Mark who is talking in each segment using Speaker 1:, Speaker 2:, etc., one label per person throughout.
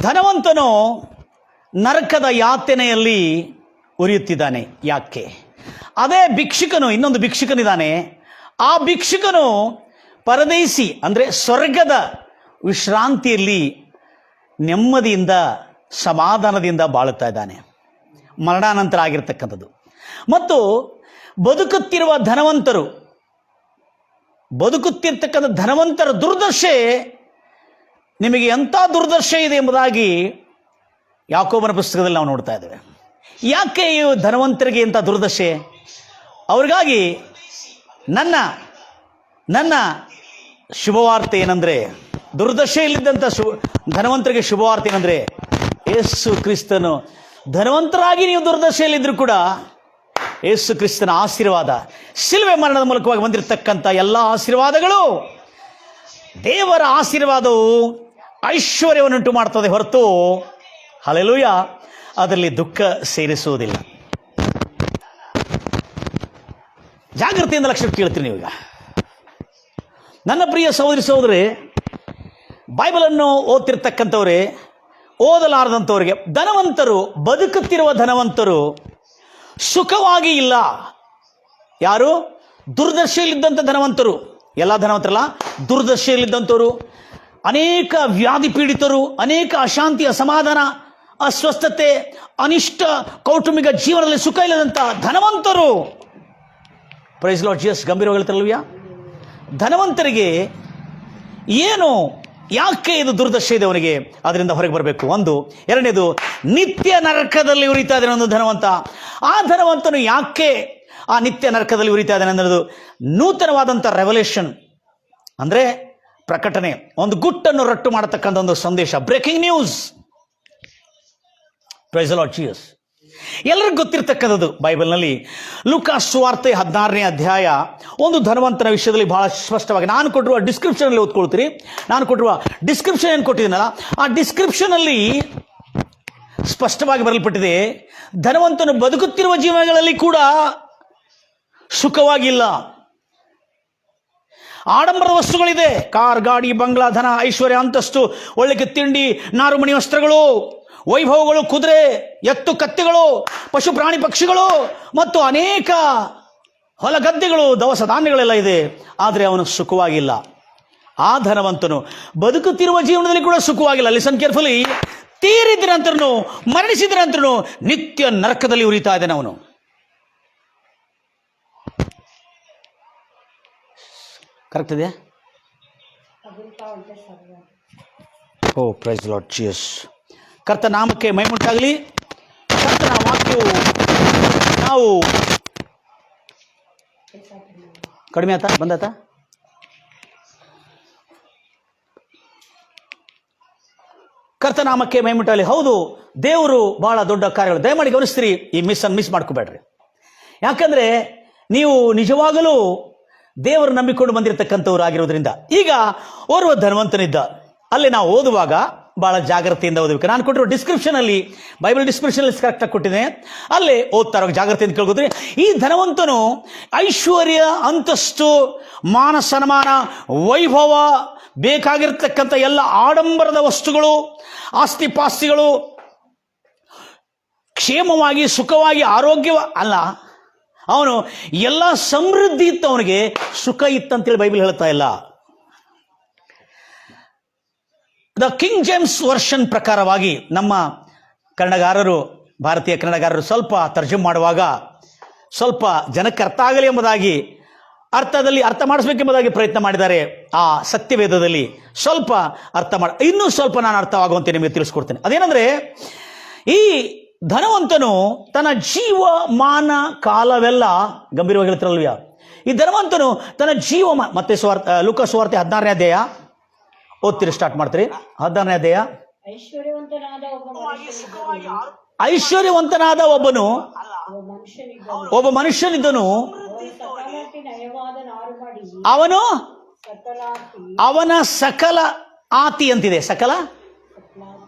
Speaker 1: ಧನವಂತನು ನರಕದ ಯಾತನೆಯಲ್ಲಿ ಉರಿಯುತ್ತಿದ್ದಾನೆ. ಯಾಕೆ? ಅದೇ ಭಿಕ್ಷುಕನು, ಇನ್ನೊಂದು ಭಿಕ್ಷುಕನಿದ್ದಾನೆ. ಆ ಭಿಕ್ಷುಕನು ಪರದೇಶಿ ಅಂದರೆ ಸ್ವರ್ಗದ ವಿಶ್ರಾಂತಿಯಲ್ಲಿ ನೆಮ್ಮದಿಯಿಂದ ಸಮಾಧಾನದಿಂದ ಬಾಳುತ್ತಾ ಇದ್ದಾನೆ. ಮರಣಾನಂತರ ಆಗಿರ್ತಕ್ಕಂಥದ್ದು. ಮತ್ತು ಬದುಕುತ್ತಿರ್ತಕ್ಕಂಥ ಧನವಂತರ ದುರ್ದಶೆ ನಿಮಗೆ ಎಂಥ ದುರ್ದಶೆ ಇದೆ ಎಂಬುದಾಗಿ ಯಾಕೋಬನ ಪುಸ್ತಕದಲ್ಲಿ ನಾವು ನೋಡ್ತಾ ಇದ್ದೇವೆ. ಯಾಕೆ ಈ ಧನವಂತರಿಗೆ ಇಂಥ ದುರ್ದಶೆ? ಅವ್ರಿಗಾಗಿ ನನ್ನ ಶುಭವಾರ್ತೆ ಏನಂದರೆ, ದುರ್ದಶೆಯಲ್ಲಿದ್ದಂಥ ಧನವಂತರಿಗೆ ಶುಭವಾರ್ತೆ ಏನಂದರೆ, ಯೇಸು ಕ್ರಿಸ್ತನು ಧನವಂತರಾಗಿ ನೀವು ದುರ್ದಶೆಯಲ್ಲಿದ್ದರೂ ಕೂಡ ಯೇಸು ಕ್ರಿಸ್ತನ ಆಶೀರ್ವಾದ, ಶಿಲುಬೆ ಮರಣದ ಮೂಲಕವಾಗಿ ಬಂದಿರತಕ್ಕಂಥ ಎಲ್ಲ ಆಶೀರ್ವಾದಗಳು, ದೇವರ ಆಶೀರ್ವಾದವು ಐಶ್ವರ್ಯವನ್ನುಂಟು ಮಾಡ್ತದೆ ಹೊರತು, ಹಲ್ಲೆಲೂಯ, ಅದರಲ್ಲಿ ದುಃಖ ಸೇರಿಸುವುದಿಲ್ಲ. ಜಾಗೃತಿಯಿಂದ ಲಕ್ಷ್ಯ ಕೇಳ್ತೀನಿ ನೀವೀಗ. ನನ್ನ ಪ್ರಿಯ ಸಹೋದರಿ, ಬೈಬಲನ್ನು ಓದ್ತಿರ್ತಕ್ಕಂಥವ್ರೆ, ಓದಲಾರದಂಥವ್ರಿಗೆ, ಧನವಂತರು, ಬದುಕುತ್ತಿರುವ ಧನವಂತರು ಸುಖವಾಗಿ ಇಲ್ಲ. ಯಾರು? ದುರ್ದಶೆಯಲ್ಲಿದ್ದಂಥ ಧನವಂತರು. ಎಲ್ಲ ಧನವಂತರಲ್ಲ, ದುರ್ದಶೆಯಲ್ಲಿದ್ದಂಥವರು, ಅನೇಕ ವ್ಯಾಧಿ ಪೀಡಿತರು, ಅನೇಕ ಅಶಾಂತಿ, ಅಸಮಾಧಾನ, ಅಸ್ವಸ್ಥತೆ, ಅನಿಷ್ಟ ಕೌಟುಂಬಿಕ ಜೀವನದಲ್ಲಿ ಸುಖ ಇಲ್ಲದಂಥ ಧನವಂತರು. Praise Lord Jesus. ಗಂಭೀರವಾಗಿ ಹೇಳ್ತಾರಲ್ವ್ಯಾ? ಧನವಂತರಿಗೆ ಏನು, ಯಾಕೆ ಇದು ದುರ್ದಶೆ ಇದೆ ಅವನಿಗೆ? ಅದರಿಂದ ಹೊರಗೆ ಬರಬೇಕು. ಒಂದು. ಎರಡನೇದು, ನಿತ್ಯ ನರಕದಲ್ಲಿ ಉರಿತಾ ಇದ್ದಾನೆ ಒಂದು ಧನವಂತ. ಆ ಧನವಂತನು ಯಾಕೆ ಆ ನಿತ್ಯ ನರಕದಲ್ಲಿ ಉರಿತಾ ಇದ್ದಾನೆ ಅನ್ನೋದು ನೂತನವಾದಂಥ ರೆವಲ್ಯೂಷನ್, ಅಂದರೆ ಪ್ರಕಟಣೆ, ಒಂದು ಗುಟ್ಟನ್ನು ರಟ್ಟು ಮಾಡತಕ್ಕಂಥ ಒಂದು ಸಂದೇಶ, breaking news. Praise the Lord Jesus. ಎಲ್ಲರಿಗೂ ಗೊತ್ತಿರ್ತಕ್ಕಂಥದ್ದು ಬೈಬಲ್ನಲ್ಲಿ ಲೂಕಾ ಸುವಾರ್ತೆ 16ನೇ ಅಧ್ಯಾಯ ಒಂದು ಧನವಂತನ ವಿಷಯದಲ್ಲಿ ಬಹಳ ಸ್ಪಷ್ಟವಾಗಿ ನಾನು ಕೊಟ್ಟಿರುವ ಡಿಸ್ಕ್ರಿಪ್ಷನಲ್ಲಿ ಓದ್ಕೊಳ್ತೀರಿ. ನಾನು ಕೊಟ್ಟಿರುವ ಡಿಸ್ಕ್ರಿಪ್ಷನ್ ಏನು ಕೊಟ್ಟಿದ್ದೀನಲ್ಲ, ಆ ಡಿಸ್ಕ್ರಿಪ್ಷನಲ್ಲಿ ಸ್ಪಷ್ಟವಾಗಿ ಬರಲ್ಪಟ್ಟಿದೆ, ಧನವಂತನು ಬದುಕುತ್ತಿರುವ ಜೀವನಗಳಲ್ಲಿ ಕೂಡ ಸುಖವಾಗಿಲ್ಲ. ಆಡಂಬರದ ವಸ್ತುಗಳಿದೆ, ಕಾರ್, ಗಾಡಿ, ಬಂಗ್ಲಾ, ಧನ, ಐಶ್ವರ್ಯ, ಅಂತಸ್ತು, ಒಳ್ಳೆಗೆ ತಿಂಡಿ, ನಾರುಮಣಿ ವಸ್ತ್ರಗಳು, ವೈಭವಗಳು, ಕುದುರೆ, ಎತ್ತು, ಕತ್ತಿಗಳು, ಪಶು ಪ್ರಾಣಿ ಪಕ್ಷಿಗಳು ಮತ್ತು ಅನೇಕ ಹೊಲ ಗದ್ದೆಗಳು, ದವಸ ಧಾನ್ಯಗಳೆಲ್ಲ ಇದೆ. ಆದರೆ ಅವನು ಸುಖವಾಗಿಲ್ಲ. ಆ ಧನವಂತನು ಬದುಕುತ್ತಿರುವ ಜೀವನದಲ್ಲಿ ಕೂಡ ಸುಖವಾಗಿಲ್ಲ. Listen carefully. ತೀರಿದ ನಂತರನು, ಮರಣಿಸಿದ ನಂತರನು ನಿತ್ಯ ನರಕದಲ್ಲಿ ಉರಿತಾ ಇದ್ದಾನೆ ಅವನು. ಕರೆಕ್ಟ್ ಇದೆಯಾ? ಓ ಪ್ರೈಸ್ ದಿ ಲಾರ್ಡ್ ಜೀಸಸ್. ಕರ್ತ ನಾಮಕ್ಕೆ ಮಹಿಮೆಯುಂಟಾಗಲಿ. ಕರ್ತನ ವಾಕ್ಯವು ನಾವು ಕಡಿಮೆ ಆತ ಬಂದಾತ ಕರ್ತನಾಮಕ್ಕೆ ಮಹಿಮೆಯುಂಟಾಗಲಿ. ಹೌದು, ದೇವರು ಬಹಳ ದೊಡ್ಡ ಕಾರ್ಯಗಳು. ದಯಮಾಡಿ ಗಮನಿಸ್ತೀರಿ, ಈ ಮಿಸ್ ಮಾಡ್ಕೋಬೇಡ್ರಿ. ಯಾಕಂದ್ರೆ ನೀವು ನಿಜವಾಗಲೂ ದೇವರು ನಂಬಿಕೊಂಡು ಬಂದಿರತಕ್ಕಂಥವ್ರು ಆಗಿರೋದ್ರಿಂದ. ಈಗ ಓರ್ವ ಧನವಂತನಿದ್ದ, ಅಲ್ಲಿ ನಾವು ಓದುವಾಗ ಬಹಳ ಜಾಗ್ರತೆಯಿಂದ ಓದಬೇಕು. ನಾನು ಕೊಟ್ಟಿರೋ ಡಿಸ್ಕ್ರಿಪ್ಷನಲ್ಲಿ, ಬೈಬಲ್ ಡಿಸ್ಕ್ರಿಪ್ಷನಲ್ಲಿ ಕರೆಕ್ಟಾಗಿ ಕೊಟ್ಟಿದ್ದೇನೆ, ಅಲ್ಲೇ ಓದ್ತಾ ಇರೋ ಜಾಗ್ರತೆಯಿಂದ ಕೇಳ್ಕೋದ್ರಿ. ಈ ಧನವಂತನು ಐಶ್ವರ್ಯ, ಅಂತಸ್ತು, ಮಾನ ಸನ್ಮಾನ, ವೈಭವ, ಬೇಕಾಗಿರ್ತಕ್ಕಂಥ ಎಲ್ಲ ಆಡಂಬರದ ವಸ್ತುಗಳು, ಆಸ್ತಿ ಪಾಸ್ತಿಗಳು, ಕ್ಷೇಮವಾಗಿ ಸುಖವಾಗಿ ಆರೋಗ್ಯ ಅಲ್ಲ, ಅವನು ಎಲ್ಲ ಸಮೃದ್ಧಿ ಇತ್ತು, ಅವನಿಗೆ ಸುಖ ಇತ್ತಂತೇಳಿ ಬೈಬಲ್ ಹೇಳ್ತಾ ಇಲ್ಲ. ದ ಕಿಂಗ್ ಜೇಮ್ಸ್ ವರ್ಷನ್ ಪ್ರಕಾರವಾಗಿ ನಮ್ಮ ಕನ್ನಡಗಾರರು, ಭಾರತೀಯ ಕನ್ನಡಗಾರರು ಸ್ವಲ್ಪ ತರ್ಜುಮೆ ಮಾಡುವಾಗ ಸ್ವಲ್ಪ ಜನಕ್ಕೆ ಅರ್ಥ ಆಗಲಿ ಎಂಬುದಾಗಿ, ಅರ್ಥ ಮಾಡಿಸ್ಬೇಕೆಂಬುದಾಗಿ ಪ್ರಯತ್ನ ಮಾಡಿದ್ದಾರೆ. ಆ ಸತ್ಯವೇದದಲ್ಲಿ ಸ್ವಲ್ಪ ಇನ್ನೂ ಸ್ವಲ್ಪ ನಾನು ಅರ್ಥವಾಗುವಂತೆ ನಿಮಗೆ ತಿಳಿಸ್ಕೊಡ್ತೇನೆ. ಅದೇನೆಂದರೆ, ಈ ಧನವಂತನು ತನ್ನ ಜೀವಮಾನ ಕಾಲವೆಲ್ಲ, ಗಂಭೀರವಾಗಿ ಹೇಳ್ತಾರಲ್ವ್ಯಾ, ಈ ಧನವಂತನು ತನ್ನ ಮತ್ತೆ ಲೂಕಾ ಸುವಾರ್ತೆ 16ನೇ ಅಧ್ಯಾಯ ಓದ್ತೀರಿ, ಸ್ಟಾರ್ಟ್ ಮಾಡ್ತೀರಿ. 16ನೇ ಅಧ್ಯಾಯ. ಐಶ್ವರ್ಯವಂತನಾದ ಒಬ್ಬ ಮನುಷ್ಯನಿದ್ದನು, ಅವನ ಸಕಲ ಆತಿ ಅಂತಿದೆ,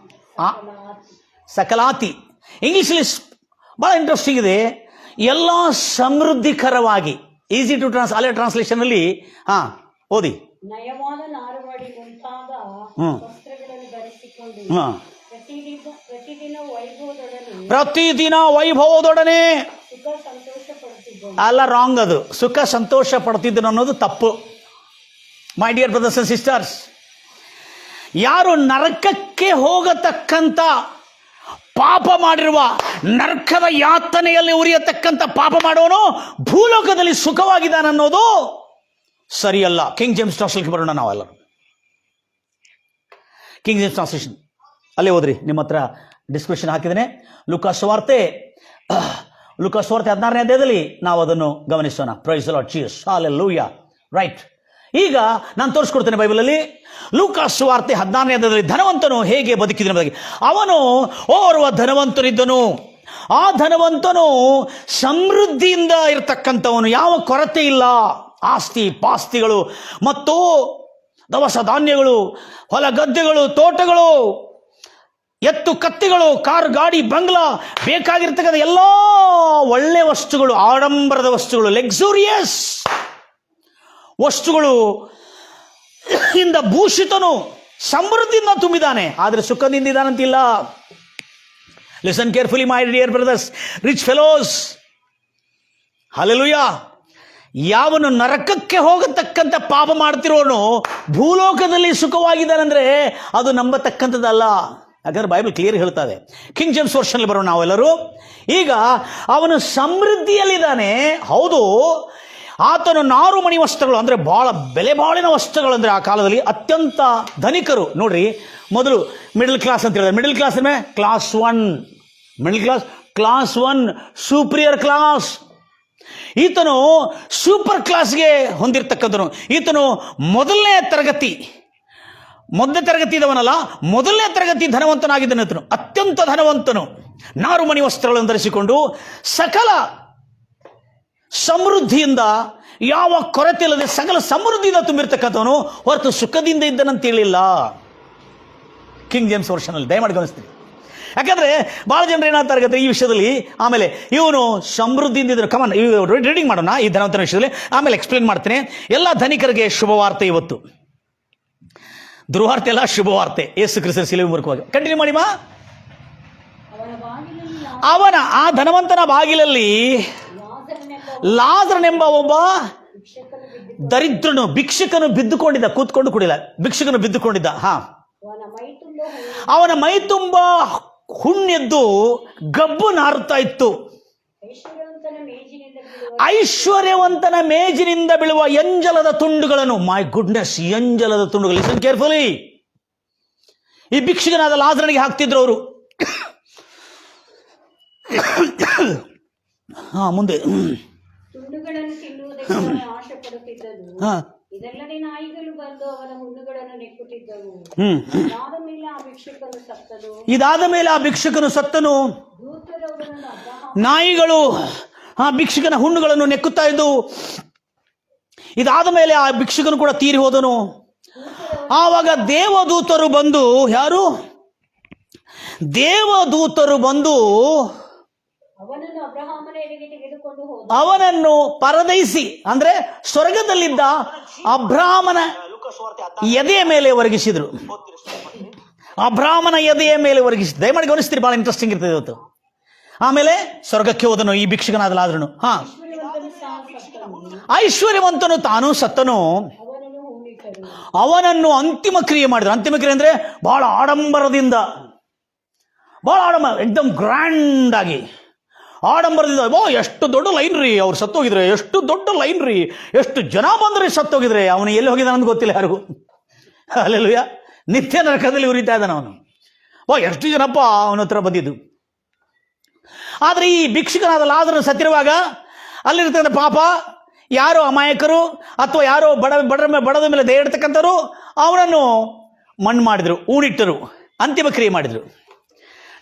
Speaker 1: ಸಕಲಾತಿ. ಇಂಗ್ಲಿಷಲ್ಲಿ ಬಹಳ ಇಂಟ್ರೆಸ್ಟಿಂಗ್ ಇದೆ. ಎಲ್ಲ ಸಮೃದ್ಧಿಕರವಾಗಿ, ಈಸಿ ಟು ಅಲೆ ಟ್ರಾನ್ಸ್ಲೇಷನ್ ಅಲ್ಲಿ ಓದಿ. ಪ್ರತಿದಿನ ವೈಭವದೊಡನೆ ಅಲ್ಲ, ರಾಂಗ್ ಅದು. ಸುಖ ಸಂತೋಷ ಪಡ್ತಿದ್ದನು ಅನ್ನೋದು ತಪ್ಪು. ಮೈ ಡಿಯರ್ ಬ್ರದರ್ಸ್ ಅಂಡ್ ಸಿಸ್ಟರ್ಸ್, ಯಾರು ನರಕಕ್ಕೆ ಹೋಗತಕ್ಕಂಥ ಪಾಪ ಮಾಡಿರುವ, ನರಕದ ಯಾತನೆಯಲ್ಲಿ ಉರಿಯತಕ್ಕಂಥ ಪಾಪ ಮಾಡೋನು ಭೂಲೋಕದಲ್ಲಿ ಸುಖವಾಗಿದ್ದಾನೆ ಅನ್ನೋದು ಸರಿಯಲ್ಲ. ಕಿಂಗ್ ಜೇಮ್ಸ್ ಟ್ರಾನ್ಸ್ಲೇಷನ್ ಬರೋಣ ನಾವೆಲ್ಲ. ಕಿಂಗ್ ಜೇಮ್ಸ್ ಟ್ರಾನ್ಸ್ಲೇಷನ್ ಅಲ್ಲೇ ಹೋದ್ರಿ, ನಿಮ್ಮ ಹತ್ರ ಡಿಸ್ಕ್ರಿಪ್ಷನ್ ಹಾಕಿದ್ದೇನೆ. ಲೂಕಾಸ್ ಸುವಾರ್ತೆ 16ನೇ ಅಧ್ಯಾಯದಲ್ಲಿ ನಾವು ಅದನ್ನು ಗಮನಿಸೋಣ. Praise the Lord Jesus, hallelujah. Right, ಈಗ ನಾನು ತೋರಿಸ್ಕೊಡ್ತೇನೆ ಬೈಬಲಲ್ಲಿ. ಲೂಕಾಸ್ ಸುವಾರ್ತೆ 16ನೇ ಅಧ್ಯಾಯದಲ್ಲಿ ಧನವಂತನು ಹೇಗೆ ಬದುಕಿದನು. ಅವನು ಓರ್ವ ಧನವಂತನಿದ್ದನು. ಆ ಧನವಂತನು ಸಮೃದ್ಧಿಯಿಂದ ಇರತಕ್ಕಂಥವನು, ಯಾವ ಕೊರತೆ ಇಲ್ಲ. ಆಸ್ತಿ ಪಾಸ್ತಿಗಳು ಮತ್ತು ದವಸ ಧಾನ್ಯಗಳು, ಹೊಲ ಗದ್ದೆಗಳು, ತೋಟಗಳು, ಎತ್ತು ಕತ್ತಿಗಳು, ಕಾರು ಗಾಡಿ ಬಂಗ್ಲಾ, ಬೇಕಾಗಿರ್ತಕ್ಕಂಥ ಎಲ್ಲ ಒಳ್ಳೆ ವಸ್ತುಗಳು, ಆಡಂಬರದ ವಸ್ತುಗಳು, ಲೆಕ್ಸುರಿಯಸ್ ವಸ್ತುಗಳು ಇಂದ ಭೂಷಿತನು, ಸಮೃದ್ಧಿಯಿಂದ ತುಂಬಿದ್ದಾನೆ. ಆದರೆ ಸುಖದಿಂದ ಇದ್ದಾನಂತಿಲ್ಲ. Listen carefully my dear brothers, rich fellows, hallelujah. ಯಾವನು ನರಕಕ್ಕೆ ಹೋಗತಕ್ಕಂಥ ಪಾಪ ಮಾಡ್ತಿರೋನು ಭೂಲೋಕದಲ್ಲಿ ಸುಖವಾಗಿದ್ದಾನಂದ್ರೆ ಅದು ನಂಬತಕ್ಕಂಥದ್ದಲ್ಲ. ಯಾಕಂದ್ರೆ ಬೈಬಲ್ ಕ್ಲಿಯರ್ ಹೇಳ್ತದೆ. ಕಿಂಗ್ ಜೇಮ್ಸ್ ವರ್ಷನಲ್ಲಿ ಬರೋಣ ನಾವೆಲ್ಲರೂ. ಈಗ ಅವನು ಸಮೃದ್ಧಿಯಲ್ಲಿದ್ದಾನೆ, ಹೌದು. ಆತನು ನಾರುಮಣಿ ವಸ್ತ್ರಗಳು ಅಂದರೆ ಬಹಳ ಬೆಲೆ ಬಾಳಿನ ವಸ್ತ್ರಗಳು, ಅಂದರೆ ಆ ಕಾಲದಲ್ಲಿ ಅತ್ಯಂತ ಧನಿಕರು. ನೋಡ್ರಿ, ಮೊದಲು ಮಿಡಲ್ ಕ್ಲಾಸ್ ಅಂತ ಹೇಳಿದ್ರೆ, ಮಿಡಲ್ ಕ್ಲಾಸ್ ಅಂದರೆ class 1, middle class, class 1 superior class. ಈತನು ಸೂಪರ್ ಕ್ಲಾಸ್ಗೆ ಹೊಂದಿರತಕ್ಕಂಥನು. ಈತನು ಮೊದಲನೇ ತರಗತಿದವನಲ್ಲ, ಮೊದಲನೇ ತರಗತಿ ಧನವಂತನಾಗಿದ್ದನು. ಈತನು ಅತ್ಯಂತ ಧನವಂತನು. ನಾರುಮಣಿ ವಸ್ತ್ರಗಳನ್ನು ಧರಿಸಿಕೊಂಡು ಸಕಲ ಸಮೃದ್ಧಿಯಿಂದ, ಯಾವ ಕೊರತೆ ಇಲ್ಲದೆ ಸಕಲ ಸಮೃದ್ಧಿಯಿಂದ ತುಂಬಿರ್ತಕ್ಕಂಥವನು, ಹೊರತು ಸುಖದಿಂದ ಇದ್ದನಂತ ಹೇಳಿಲ್ಲ. ಕಿಂಗ್ ಜೇಮ್ಸ್ ವರ್ಷನಲ್ಲಿ ದಯಮಾಡಿ ಗಮನಿಸ್ತೀರಿ. ಯಾಕಂದ್ರೆ ಬಹಳ ಜನರು ಏನಾಗ್ತಾರೆ ಈ ವಿಷಯದಲ್ಲಿ. ಆಮೇಲೆ ಇವನು ಸಮೃದ್ಧಿಯಿಂದ ಇದ್ರು. ಕಮನ್, ರೀಡಿಂಗ್ ಮಾಡೋಣ ಈ ಧನವಂತನ ವಿಷಯದಲ್ಲಿ, ಆಮೇಲೆ ಎಕ್ಸ್ಪ್ಲೇನ್ ಮಾಡ್ತೇನೆ. ಎಲ್ಲ ಧನಿಕರಿಗೆ ಶುಭವಾರ್ತೆ ಇವತ್ತು. ದುರ್ವಾರ್ತೆ ಅಲ್ಲ, ಶುಭವಾರ್ತೆ. ಯೇಸು ಕ್ರಿಸ್ತನ ಶಿಲುಬೆ ಮೂಲಕವಾಗಿ. ಕಂಟಿನ್ಯೂ ಮಾಡಿ ಮಾ. ಅವನ, ಆ ಧನವಂತನ ಬಾಗಿಲಲ್ಲಿ ಲಾಜರನೆಂಬ ಒಬ್ಬ ದರಿದ್ರನು, ಭಿಕ್ಷಕನು ಬಿದ್ದುಕೊಂಡಿದ್ದ. ಕೂತ್ಕೊಂಡು ಕುಡಿಲ್ಲ, ಭಿಕ್ಷಕನು ಬಿದ್ದುಕೊಂಡಿದ್ದ. ಅವನ ಮೈ ತುಂಬ ಹುಣ್ಣೆದ್ದು ಗಬ್ಬು ನಾರುತ್ತಾ ಇತ್ತು. ಐಶ್ವರ್ಯವಂತನ ಮೇಜಿನಿಂದ ಬೀಳುವ ಎಂಜಲದ ತುಂಡುಗಳನ್ನು, ಮೈ ಗುಡ್ನೆಸ್, ಎಂಜಲದ ತುಂಡುಗಳು. Listen carefully. ಈ ಭಿಕ್ಷುಕನಾದ ಲಾಜರನಿಗೆ ಹಾಕ್ತಿದ್ರು ಅವರು. ಮುಂದೆ
Speaker 2: ಇದಲ್ಲದೆ ನಾಯಿಗಳು ಬಂದು ಅವನ ಹುಣ್ಣುಗಳನ್ನು ನೆಕ್ಕುತ್ತಿದ್ದವು.
Speaker 1: ಇದಾದ ಮೇಲೆ ಆ ಭಿಕ್ಷುಕನು ಸತ್ತನು. ನಾಯಿಗಳು ಆ ಭಿಕ್ಷುಕನ ಹುಣ್ಣುಗಳನ್ನು ನೆಕ್ಕುತ್ತಾ ಇದ್ದವು. ಇದಾದ ಮೇಲೆ ಆ ಭಿಕ್ಷುಕನು ಕೂಡ ತೀರಿ ಹೋದನು. ಆವಾಗ ದೇವದೂತರು ಬಂದು, ಯಾರು? ದೇವದೂತರು ಬಂದು ಅವನನ್ನು ಪರದೈಸಿ, ಅಂದ್ರೆ ಸ್ವರ್ಗದಲ್ಲಿದ್ದ ಅಬ್ರಾಮನ ಎದೆಯ ಮೇಲೆ ಒರಗಿಸಿದ್ರು. ಅಬ್ರಾಮನ ಎದೆಯ ಮೇಲೆ ಒರಗಿಸಿದ್ರು. ದಯಮಾಡಿ ಗಮನಿಸ್ತೀರಿ, ಬಹಳ ಇಂಟ್ರೆಸ್ಟಿಂಗ್ ಇರ್ತದೆ ಇವತ್ತು. ಆಮೇಲೆ ಸ್ವರ್ಗಕ್ಕೆ ಹೋದನು ಈ ಭಿಕ್ಷುಕನಾದ ಲಾಜರನು. ಐಶ್ವರ್ಯವಂತನು ತಾನು ಸತ್ತನು. ಅವನನ್ನು ಅಂತಿಮ ಕ್ರಿಯೆ ಮಾಡಿದ್ರು. ಅಂತಿಮ ಕ್ರಿಯೆ ಅಂದ್ರೆ ಬಹಳ ಆಡಂಬರದಿಂದ, ಬಹಳ ಆಡಂಬರ, ಎಕ್ದಮ್ ಗ್ರ್ಯಾಂಡ್ ಆಗಿ ಆಡಂಬರದಿಂದ. ಎಷ್ಟು ದೊಡ್ಡ ಲೈನ್ ರೀ, ಅವ್ರು ಸತ್ತೋಗಿದ್ರೆ. ಎಷ್ಟು ದೊಡ್ಡ ಲೈನ್ ರೀ, ಎಷ್ಟು ಜನ ಬಂದ್ರೆ ಸತ್ತೋಗಿದ್ರೆ. ಅವನು ಎಲ್ಲಿ ಹೋಗಿದ್ದಾನೆ ಅಂತ ಗೊತ್ತಿಲ್ಲ ಯಾರಿಗೂ. ಅಲ್ಲೆಲ್ಲೂಯ, ನಿತ್ಯ ನರಕದಲ್ಲಿ ಉರಿತಾ ಇದ್ದಾನೆ ಅವನು. ಎಷ್ಟು ಜನಪ್ಪ ಅವನ ಹತ್ರ ಬಂದಿದ್ದು. ಆದರೆ ಈ ಭಿಕ್ಷುಕನಾದ ಲಾಜರನು ಸತ್ತಿರುವಾಗ ಅಲ್ಲಿರ್ತಕ್ಕಂಥ ಪಾಪ ಯಾರೋ ಅಮಾಯಕರು ಅಥವಾ ಯಾರೋ ಬಡದ ಮೇಲೆ ದಯ ಇಡ್ತಕ್ಕಂಥವ್ರು ಅವನನ್ನು ಮಣ್ಣು ಮಾಡಿದ್ರು, ಊಣಿಟ್ಟರು, ಅಂತಿಮ ಕ್ರಿಯೆ ಮಾಡಿದ್ರು.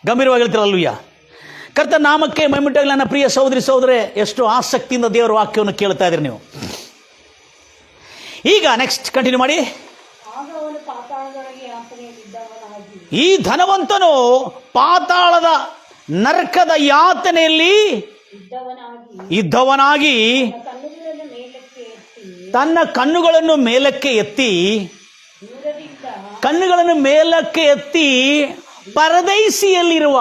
Speaker 1: ಗಂಭೀರವಾಗಿ ಹೇಳ್ತಿರಲ್ವಯ್ಯ. ಕರ್ತ ನಾಮಕ್ಕೆ ಮೈಮುಟ್ಟಾಗಲಿ ನನ್ನ ಪ್ರಿಯ ಸಹೋದರೇ, ಎಷ್ಟು ಆಸಕ್ತಿಯಿಂದ ದೇವರ ವಾಕ್ಯವನ್ನು ಕೇಳ್ತಾ ಇದ್ರಿ ನೀವು. ಈಗ ನೆಕ್ಸ್ಟ್ ಕಂಟಿನ್ಯೂ ಮಾಡಿ. ಈ ಧನವಂತನು ಪಾತಾಳದ ನರಕದ ಯಾತನೆಯಲ್ಲಿ ಇದ್ದವನಾಗಿ ತನ್ನ ಕಣ್ಣುಗಳನ್ನು ಮೇಲಕ್ಕೆ ಎತ್ತಿ ಪರದೇಶದಲ್ಲಿರುವ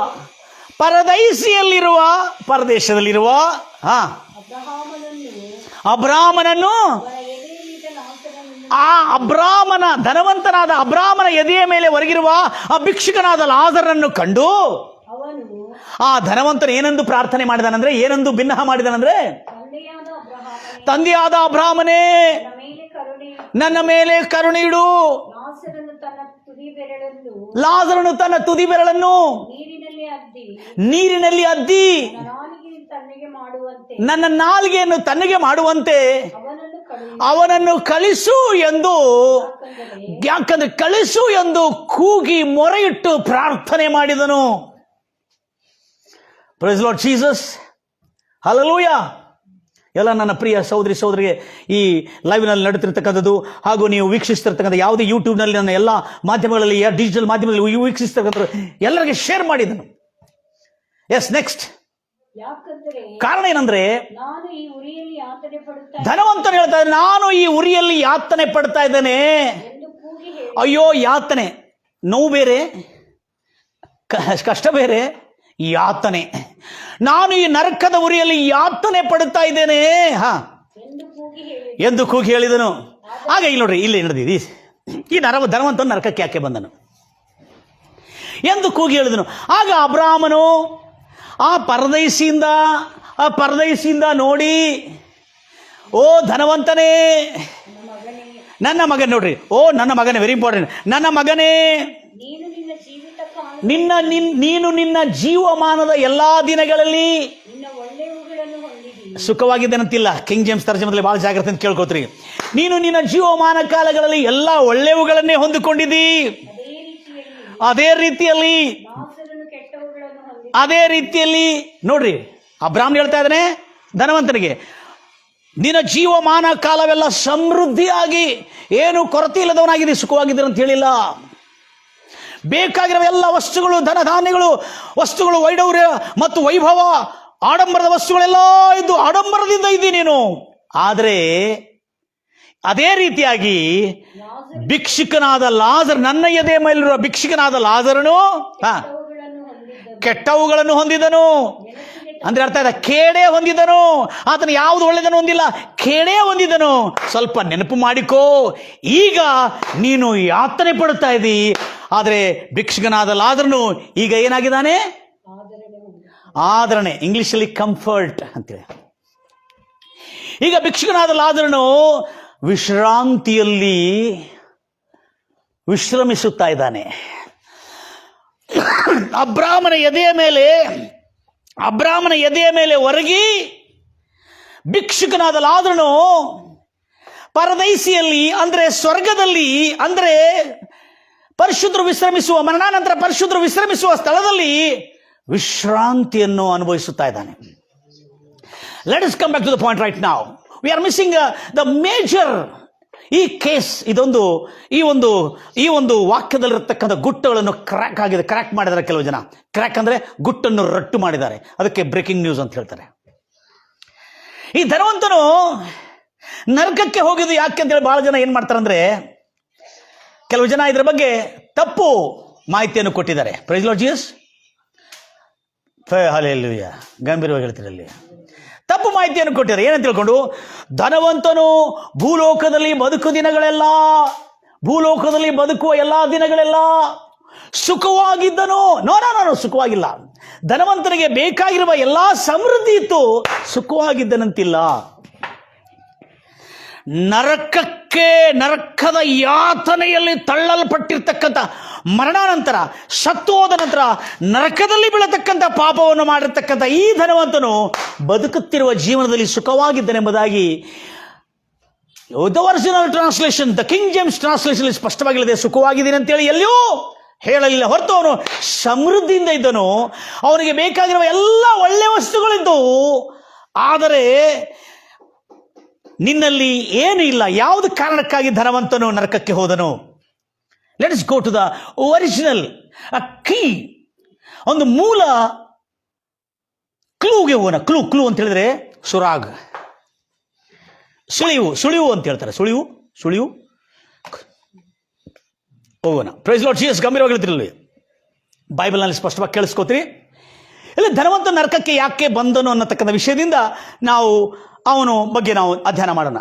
Speaker 1: ಪರದೇಶದಲ್ಲಿರುವ ಅಬ್ರಾಮನನ್ನು ಆ ಅಬ್ರಾಮನ ಧನವಂತನಾದ ಅಬ್ರಾಮನ ಎದೆಯ ಮೇಲೆ ಹೊರಗಿರುವ ಆ ಭಿಕ್ಷುಕನಾದ ಲಾಜರನನ್ನು ಕಂಡು ಆ ಧನವಂತನು ಏನೆಂದು ಪ್ರಾರ್ಥನೆ ಮಾಡಿದಾನಂದ್ರೆ, ಏನೆಂದು ಬಿನ್ನಹ ಮಾಡಿದಾನಂದ್ರೆ, ತಂದೆಯಾದ ಅಬ್ರಾಮನೇ ನನ್ನ ಮೇಲೆ ಕರುಣೆ ಇಡು. ಲಾಜರನು ತನ್ನ ತುದಿ ಬೆರಳನ್ನು ನೀರಿನಲ್ಲಿ ಅದ್ದಿ ನನ್ನ ನಾಲಿಗೆಯನ್ನು ತನ್ನಗೆ ಮಾಡುವಂತೆ ಅವನನ್ನು ಕಳಿಸು ಎಂದು, ಯಾಕಂದ್ರೆ ಕಳಿಸು ಎಂದು ಕೂಗಿ ಮೊರೆಯಿಟ್ಟು ಪ್ರಾರ್ಥನೆ ಮಾಡಿದನು. Praise Lord Jesus, hallelujah. ಎಲ್ಲ ನನ್ನ ಪ್ರಿಯ ಸಹೋದರಿ ಸಹೋದರಿಗೆ, ಈ ಲೈವ್ನಲ್ಲಿ ನಡೀತಿರ್ತಕ್ಕಂಥದ್ದು ಹಾಗೂ ನೀವು ವೀಕ್ಷಿಸ್ತಿರ್ತಕ್ಕಂಥ ಯಾವುದೇ ಯೂಟ್ಯೂಬ್ನಲ್ಲಿ, ನನ್ನ ಎಲ್ಲ ಮಾಧ್ಯಮಗಳಲ್ಲಿ, ಡಿಜಿಟಲ್ ಮಾಧ್ಯಮಗಳಲ್ಲಿ ವೀಕ್ಷಿಸ್ತಕ್ಕಂಥ ಎಲ್ಲರಿಗೆ ಶೇರ್ ಮಾಡಿದನು. ಎಸ್, ನೆಕ್ಸ್ಟ್ ಕಾರಣ ಏನಂದ್ರೆ, ಧನವಂತನು ಹೇಳ್ತಾ ಇದ್ದಾನೆ, ನಾನು ಈ ಉರಿಯಲ್ಲಿ ಯಾತನೆ ಪಡ್ತಾ ಇದ್ದೇನೆ. ಅಯ್ಯೋ, ಯಾತನೆ, ನೋವು ಬೇರೆ, ಕಷ್ಟ ಬೇರೆ, ಯಾತನೆ. ನಾನು ಈ ನರಕದ ಉರಿಯಲ್ಲಿ ಯಾತನೆ ಪಡುತ್ತಾ ಇದ್ದೇನೆ ಎಂದು ಕೂಗಿ ಹೇಳಿದನು. ಆಗ ಇಲ್ಲಿ ನೋಡ್ರಿ, ಇಲ್ಲಿ ನಡೆದಿದೆ ಈ ಧನವಂತನು ನರಕಕ್ಕೆ ಯಾಕೆ ಬಂದನು ಎಂದು ಕೂಗಿ ಹೇಳಿದನು. ಆಗ ಅಬ್ರಾಮನು ಆ ಪರದೇಶಿಯಿಂದ ನೋಡಿ, ಓ ಧನವಂತನೇ, ನನ್ನ ಮಗನ್ ನೋಡ್ರಿ, ಓ ನನ್ನ ಮಗನೇ, ವೆರಿ ಇಂಪಾರ್ಟೆಂಟ್, ನನ್ನ ಮಗನೇ, ನೀನು ನಿನ್ನ ಜೀವಮಾನದ ಎಲ್ಲಾ ದಿನಗಳಲ್ಲಿ ಸುಖವಾಗಿದ್ದೇನಂತಿಲ್ಲ. ಕಿಂಗ್ ಜೇಮ್ಸ್ ತರ್ಜಮದಲ್ಲಿ ಬಹಳ ಜಾಗ್ರತೆ ಅಂತ ಕೇಳ್ಕೋತ್ರಿ. ನೀನು ನಿನ್ನ ಜೀವಮಾನ ಕಾಲಗಳಲ್ಲಿ ಎಲ್ಲ ಒಳ್ಳೆಯವುಗಳನ್ನೇ ಹೊಂದಿಕೊಂಡಿದ್ದೀ. ಅದೇ ರೀತಿಯಲ್ಲಿ ನೋಡ್ರಿ, ಅಬ್ರಾಹ್ಮಣ ಹೇಳ್ತಾ ಇದ್ದಾನೆ ಧನವಂತನಿಗೆ, ನಿನ್ನ ಜೀವಮಾನ ಕಾಲವೆಲ್ಲ ಸಮೃದ್ಧಿಯಾಗಿ ಏನು ಕೊರತೆ ಇಲ್ಲದವನಾಗಿದೆ, ಸುಖವಾಗಿದ್ದೀರ ಅಂತ ಹೇಳಿಲ್ಲ. ಬೇಕಾಗಿರುವ ಎಲ್ಲ ವಸ್ತುಗಳು, ಧನ ಧಾನ್ಯಗಳು, ವಸ್ತುಗಳು, ವೈಡೌರ್ಯ ಮತ್ತು ವೈಭವ, ಆಡಂಬರದ ವಸ್ತುಗಳೆಲ್ಲ ಇದ್ದು ಆಡಂಬರದಿಂದ ಇದ್ದಿ ನೀನು. ಆದರೆ ಅದೇ ರೀತಿಯಾಗಿ ಭಿಕ್ಷುಕನಾದ ಲಾಜರ್, ನನ್ನ ಎದೆ ಮೇಲಿರುವ ಭಿಕ್ಷುಕನಾದ ಲಾಜರನು ಕೆಟ್ಟವುಗಳನ್ನು ಹೊಂದಿದನು. ಅಂದ್ರೆ ಅರ್ಥ ಇದೆ, ಕೇಡೇ ಹೊಂದಿದನು. ಆತನು ಯಾವುದು ಒಳ್ಳೆದನ್ನು ಹೊಂದಿಲ್ಲ, ಕೇಡೇ ಹೊಂದಿದನು. ಸ್ವಲ್ಪ ನೆನಪು ಮಾಡಿಕೋ, ಈಗ ನೀನು ಯಾತನೆ ಪಡುತ್ತಾ ಇದ್ದಿ. ಆದರೆ ಭಿಕ್ಷುಕನಾದ ಲಾಜರನು ಈಗ ಏನಾಗಿದ್ದಾನೆ? ಆದರಣೆ, ಇಂಗ್ಲಿಷಲ್ಲಿ ಕಂಫರ್ಟ್ ಅಂತೇಳಿ. ಈಗ ಭಿಕ್ಷುಕನಾದ ಲಾಜರನು ವಿಶ್ರಾಂತಿಯಲ್ಲಿ ವಿಶ್ರಮಿಸುತ್ತಾ ಇದ್ದಾನೆ. ಅಬ್ರಾಮನ ಎದೆಯ ಮೇಲೆ ಒರಗಿ ಭಿಕ್ಷುಕನಾದ ಲಾಜರನು ಪರದೈಸಿಯಲ್ಲಿ, ಅಂದ್ರೆ ಸ್ವರ್ಗದಲ್ಲಿ, ಅಂದ್ರೆ ಪರಿಶುದ್ಧರು ವಿಶ್ರಮಿಸುವ, ಮರಣಾನಂತರ ಪರಿಶುದ್ಧರು ವಿಶ್ರಮಿಸುವ ಸ್ಥಳದಲ್ಲಿ ವಿಶ್ರಾಂತಿಯನ್ನು ಅನುಭವಿಸುತ್ತಾ ಇದ್ದಾನೆ. Let us come back to the point right now. We are missing the major. ಈ ಕೇಸ್, ಈ ಒಂದು ವಾಕ್ಯದಲ್ಲಿರತಕ್ಕಂಥ ಗುಟ್ಟುಗಳನ್ನು ಕ್ರ್ಯಾಕ್ ಮಾಡಿದ್ದಾರೆ ಕೆಲವು ಜನ. ಕ್ರ್ಯಾಕ್ ಅಂದ್ರೆ ಗುಟ್ಟನ್ನು ರಟ್ಟು ಮಾಡಿದ್ದಾರೆ. ಅದಕ್ಕೆ ಬ್ರೇಕಿಂಗ್ ನ್ಯೂಸ್ ಅಂತ ಹೇಳ್ತಾರೆ. ಈ ಧನವಂತನು ನರಕಕ್ಕೆ ಹೋಗಿದ್ದು ಯಾಕೆ ಅಂತೇಳಿ ಬಹಳ ಜನ ಏನ್ ಮಾಡ್ತಾರಂದ್ರೆ, ಕೆಲವು ಜನ ಇದ್ರ ಬಗ್ಗೆ ತಪ್ಪು ಮಾಹಿತಿಯನ್ನು ಕೊಟ್ಟಿದ್ದಾರೆ. ಪ್ರೈಸ್ ಲಾರ್ಡ್ ಜೀಸಸ್, ಹಲ್ಲೆಲೂಯಾ, ಗಂಭೀರವಾಗಿ ಹೇಳ್ತಿರಲ್ಲಿ ತಪ್ಪು ಮಾಹಿತಿಯನ್ನು ಕೊಟ್ಟಿದ್ದಾರೆ. ಏನಂತ ತಿಳ್ಕೊಂಡು, ಧನವಂತನು ಭೂಲೋಕದಲ್ಲಿ ಬದುಕುವ ಎಲ್ಲಾ ದಿನಗಳೆಲ್ಲ ಸುಖವಾಗಿದ್ದನು. ನೋ, ಸುಖವಾಗಿಲ್ಲ. ಧನವಂತನಿಗೆ ಬೇಕಾಗಿರುವ ಎಲ್ಲಾ ಸಮೃದ್ಧಿ ಇತ್ತು, ಸುಖವಾಗಿದ್ದನಂತಿಲ್ಲ. ನರಕದ ಯಾತನೆಯಲ್ಲಿ ತಳ್ಳಲ್ಪಟ್ಟಿರ್ತಕ್ಕಂಥ, ಮರಣಾನಂತರ ಸತ್ತು ಹೋದ ನಂತರ ನರಕದಲ್ಲಿ ಬೀಳತಕ್ಕಂಥ ಪಾಪವನ್ನು ಮಾಡಿರ್ತಕ್ಕಂಥ ಈ ಧನವಂತನು ಬದುಕುತ್ತಿರುವ ಜೀವನದಲ್ಲಿ ಸುಖವಾಗಿದ್ದನೆಂಬುದಾಗಿ the original translation, the King James translation ಸ್ಪಷ್ಟವಾಗಿಲ್ಲದೆ ಸುಖವಾಗಿದ್ದೀನಿ ಅಂತೇಳಿ ಎಲ್ಲಿಯೂ ಹೇಳಲಿಲ್ಲ. ಹೊರತು ಅವನು ಸಮೃದ್ಧಿಯಿಂದ ಇದ್ದನು, ಅವನಿಗೆ ಬೇಕಾಗಿರುವ ಎಲ್ಲ ಒಳ್ಳೆಯ ವಸ್ತುಗಳಿದ್ದವು. ಆದರೆ ನಿನ್ನಲ್ಲಿ ಏನು ಇಲ್ಲ. ಯಾವುದು ಕಾರಣಕ್ಕಾಗಿ ಧನವಂತನು ನರಕಕ್ಕೆ ಹೋದನು? Let us go to the original, key, ಒಂದು ಮೂಲ ಕ್ಲೂಗೆ ಹೋಗೋಣ. ಕ್ಲೂ ಅಂತ ಹೇಳಿದ್ರೆ ಸುರಾಗ್, ಸುಳಿವು ಅಂತ ಹೇಳ್ತಾರೆ. ಸುಳಿವು ಹೋಗೋಣ. ಪ್ರೈಸ್ ಲಾರ್ಡ್ ಜೀಸಸ್, ಗಂಭೀರವಾಗಿ ಹೇಳ್ತಿರಲಿ. ಬೈಬಲ್ನಲ್ಲಿ ಸ್ಪಷ್ಟವಾಗಿ ಕೇಳಿಸ್ಕೋತೀರಿ. ಇಲ್ಲಿ ಧನವಂತ ನರಕಕ್ಕೆ ಯಾಕೆ ಬಂದನು ಅನ್ನತಕ್ಕಂಥ ವಿಷಯದಿಂದ ನಾವು ಅವನು ಬಗ್ಗೆ ನಾವು ಅಧ್ಯಯನ ಮಾಡೋಣ.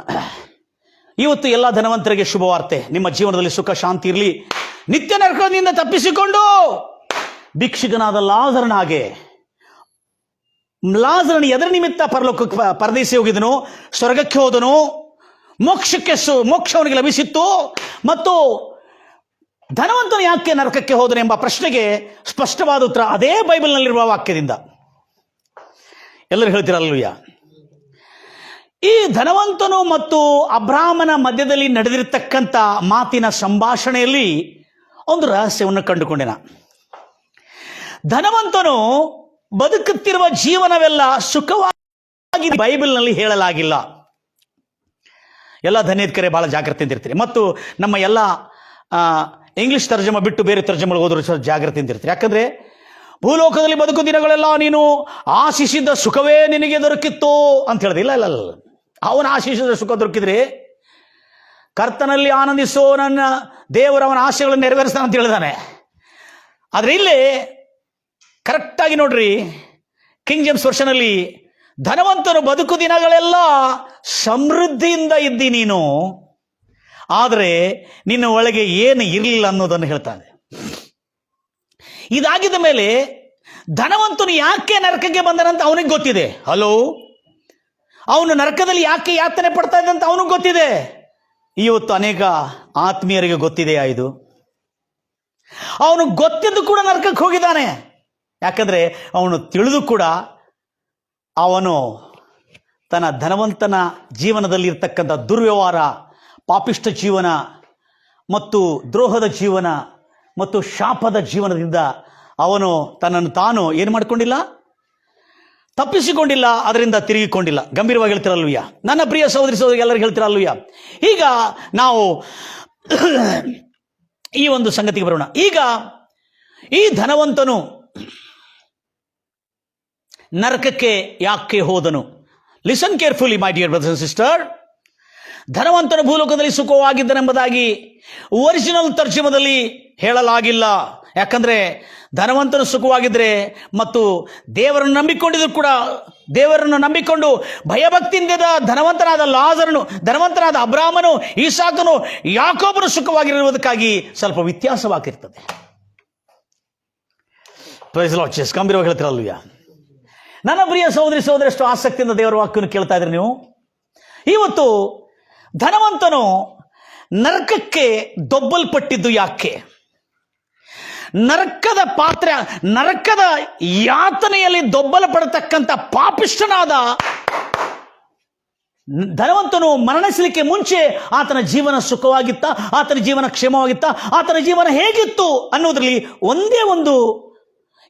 Speaker 1: ಇವತ್ತು ಎಲ್ಲ ಧನವಂತರಿಗೆ ಶುಭವಾರ್ತೆ. ನಿಮ್ಮ ಜೀವನದಲ್ಲಿ ಸುಖ ಶಾಂತಿ ಇರಲಿ. ನಿತ್ಯ ನರಕದಿಂದ ತಪ್ಪಿಸಿಕೊಂಡು ಭಿಕ್ಷುಕನಾದ ಲಾಜರನ ಹಾಗೆ, ಲಾಜರನ ಎದರ ನಿಮಿತ್ತ ಪರಲೋಕಕ್ಕೆ ಪರದೇಶಿ ಹೋಗಿದನು, ಸ್ವರ್ಗಕ್ಕೆ ಹೋದನು, ಮೋಕ್ಷ ಅವನಿಗೆ ಲಭಿಸಿತ್ತು. ಮತ್ತು ಧನವಂತನು ಯಾಕೆ ನರಕಕ್ಕೆ ಹೋದನು ಎಂಬ ಪ್ರಶ್ನೆಗೆ ಸ್ಪಷ್ಟವಾದ ಉತ್ತರ ಅದೇ ಬೈಬಲ್ನಲ್ಲಿರುವ ವಾಕ್ಯದಿಂದ. ಎಲ್ಲರೂ ಹೇಳ್ತೀರಲ್ಲೂಯ್ಯ. ಈ ಧನವಂತನು ಮತ್ತು ಅಬ್ರಾಮನ ಮಧ್ಯದಲ್ಲಿ ನಡೆದಿರತಕ್ಕಂಥ ಮಾತಿನ ಸಂಭಾಷಣೆಯಲ್ಲಿ ಒಂದು ರಹಸ್ಯವನ್ನು ಕಂಡುಕೊಂಡೆನ. ಧನವಂತನು ಬದುಕುತ್ತಿರುವ ಜೀವನವೆಲ್ಲ ಸುಖವಾಗಿ ಬೈಬಲ್ನಲ್ಲಿ ಹೇಳಲಾಗಿಲ್ಲ. ಎಲ್ಲ ಧನ್ಯದ ಬಹಳ ಜಾಗ್ರತೆಯಿಂದ ಇರ್ತೀರಿ. ಮತ್ತು ನಮ್ಮ ಎಲ್ಲ ಇಂಗ್ಲಿಷ್ ತರ್ಜಮ ಬಿಟ್ಟು ಬೇರೆ ತರ್ಜಮೆಗಳು ಹೋದರೂ ಸಹ ಜಾಗ್ರತೆಯಿಂದ ಇರ್ತೀರಿ. ಯಾಕಂದ್ರೆ ಭೂಲೋಕದಲ್ಲಿ ಬದುಕು ದಿನಗಳೆಲ್ಲ ನೀನು ಆಶಿಸಿದ ಸುಖವೇ ನಿನಗೆ ದೊರಕಿತ್ತು ಅಂತ ಹೇಳಿದೆ. ಇಲ್ಲ ಇಲ್ಲ ಇಲ್ಲ, ಅವನ ಆಶಿಸಿದ ಸುಖ ದೊರಕಿದ್ರೆ ಕರ್ತನಲ್ಲಿ ಆನಂದಿಸೋ, ನನ್ನ ದೇವರು ಅವನ ಆಶೆಗಳನ್ನು ನೆರವೇರಿಸ್ತಾನೆ ಅಂತ ಹೇಳಿದಾನೆ. ಆದರೆ ಇಲ್ಲಿ ಕರೆಕ್ಟಾಗಿ ನೋಡ್ರಿ, ಕಿಂಗ್ ಜೇಮ್ಸ್ ವರ್ಷನಲ್ಲಿ ಧನವಂತನು ಬದುಕು ದಿನಗಳೆಲ್ಲ ಸಮೃದ್ಧಿಯಿಂದ ಇದ್ದಿ ನೀನು, ಆದರೆ ನಿನ್ನ ಒಳಗೆ ಏನು ಇರಲಿಲ್ಲ ಅನ್ನೋದನ್ನು ಹೇಳ್ತಾನೆ. ಇದಾಗಿದ್ದ ಮೇಲೆ ಧನವಂತನು ಯಾಕೆ ನರಕಕ್ಕೆ ಬಂದನಂತ ಅವನಿಗೆ ಗೊತ್ತಿದೆ. ಹಲೋ, ಅವನು ನರಕದಲ್ಲಿ ಯಾಕೆ ಯಾತನೆ ಪಡ್ತಾ ಇದ್ದಂತ ಅವನಿಗೆ ಗೊತ್ತಿದೆ. ಇವತ್ತು ಅನೇಕ ಆತ್ಮೀಯರಿಗೆ ಗೊತ್ತಿದೆಯಾ ಇದು? ಅವನು ಗೊತ್ತಿದ್ದು ಕೂಡ ನರಕಕ್ಕೆ ಹೋಗಿದ್ದಾನೆ. ಯಾಕಂದ್ರೆ ಅವನು ತಿಳಿದು ಕೂಡ ಅವನು ತನ್ನ ಧನವಂತನ ಜೀವನದಲ್ಲಿ ಇರ್ತಕ್ಕಂಥ ದುರ್ವ್ಯವಹಾರ, ಪಾಪಿಷ್ಟ ಜೀವನ ಮತ್ತು ದ್ರೋಹದ ಜೀವನ ಮತ್ತು ಶಾಪದ ಜೀವನದಿಂದ ಅವನು ತನ್ನನ್ನು ತಾನು ಏನು ಮಾಡಿಕೊಂಡಿಲ್ಲ, ತಪ್ಪಿಸಿಕೊಂಡಿಲ್ಲ, ಅದರಿಂದ ತಿರುಗಿಕೊಂಡಿಲ್ಲ. ಗಂಭೀರವಾಗಿ ಹೇಳ್ತಿರಲ್ವಯ್ಯ ನನ್ನ ಪ್ರಿಯ ಸಹೋದರಿ ಸಹೋದರಿ, ಎಲ್ಲರಿಗೂ ಹೇಳ್ತಿರಲ್ವಯ್ಯ. ಈಗ ನಾವು ಈ ಒಂದು ಸಂಗತಿಗೆ ಬರೋಣ. ಈಗ ಈ ಧನವಂತನು ನರಕಕ್ಕೆ ಯಾಕೆ ಹೋದನು? Listen carefully my dear brothers and sister. ಧನವಂತನ ಭೂಲೋಕದಲ್ಲಿ ಸುಖವಾಗಿದ್ದನೆಂಬುದಾಗಿ ಒರಿಜಿನಲ್ ತರ್ಜಮದಲ್ಲಿ ಹೇಳಲಾಗಿಲ್ಲ. ಯಾಕಂದ್ರೆ ಧನವಂತನು ಸುಖವಾಗಿದ್ರೆ ಮತ್ತು ದೇವರನ್ನು ನಂಬಿಕೊಂಡಿದ್ರು ಕೂಡ, ದೇವರನ್ನು ನಂಬಿಕೊಂಡು ಭಯಭಕ್ತಿಯಿಂದ ಧನವಂತನಾದ ಲಾಜರನು, ಧನವಂತನಾದ ಅಬ್ರಾಮನು, ಈಸಾಕನು, ಯಾಕೋಬನು ಸುಖವಾಗಿರುವುದಕ್ಕಾಗಿ ಸ್ವಲ್ಪ ವ್ಯತ್ಯಾಸವಾಗಿರ್ತದೆ. Price Lord Jesus. ಗಂಭೀರವಾಗಿ ಹೇಳ್ತಿರಲ್ವಯ್ಯ ನನ್ನ ಪ್ರಿಯ ಸಹೋದರಿ ಸಹೋದರಷ್ಟು ಆಸಕ್ತಿಯಿಂದ ದೇವರ ವಾಕ್ಯವನ್ನು ಕೇಳ್ತಾ ಇದ್ರಿ ನೀವು. ಇವತ್ತು ಧನವಂತನು ನರಕಕ್ಕೆ ದೊಬ್ಬಲ್ಪಟ್ಟಿದ್ದು ಯಾಕೆ? ನರಕದ ಯಾತನೆಯಲ್ಲಿ ದೊಬ್ಬಲ್ಪಡತಕ್ಕಂಥ ಪಾಪಿಷ್ಠನಾದ ಧನವಂತನು ಮರಣಿಸಲಿಕ್ಕೆ ಮುಂಚೆ ಆತನ ಜೀವನ ಸುಖವಾಗಿತ್ತ, ಆತನ ಜೀವನ ಕ್ಷೇಮವಾಗಿತ್ತ, ಆತನ ಜೀವನ ಹೇಗಿತ್ತು ಅನ್ನೋದ್ರಲ್ಲಿ ಒಂದೇ ಒಂದು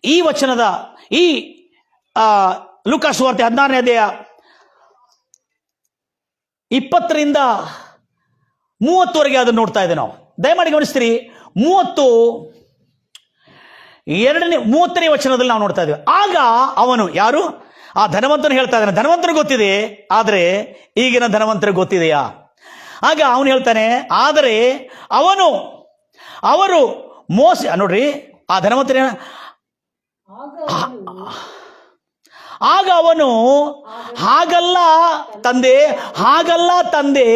Speaker 1: ಈ ವಚನದ ಈ ಲೂಕಾ ಸುವಾರ್ತೆ 16ನೇ ಅಧ್ಯಾಯ 20ರಿಂದ 30ವರೆಗೆ ಅದನ್ನು ನೋಡ್ತಾ ಇದ್ದೇವೆ ನಾವು. ದಯಮಾಡಿ ಗಮನಿಸ್ತೀರಿ. 30ನೇ ವಚನದಲ್ಲಿ ನಾವು ನೋಡ್ತಾ ಇದ್ದೇವೆ. ಆಗ ಅವನು, ಯಾರು? ಆ ಧನವಂತನು ಹೇಳ್ತಾ ಇದ್ದಾನೆ. ಧನವಂತರು ಗೊತ್ತಿದೆ, ಆದರೆ ಈಗಿನ ಧನವಂತರು ಗೊತ್ತಿದೆಯಾ? ಆಗ ಅವನು ಹೇಳ್ತಾನೆ, ಆದರೆ ಅವರು ಮೋಸ, ನೋಡ್ರಿ ಆ ಧನವಂತನ, ಆಗ ಅವನು ಹಾಗಲ್ಲ ತಂದೆ, ಹಾಗಲ್ಲ ತಂದೆ,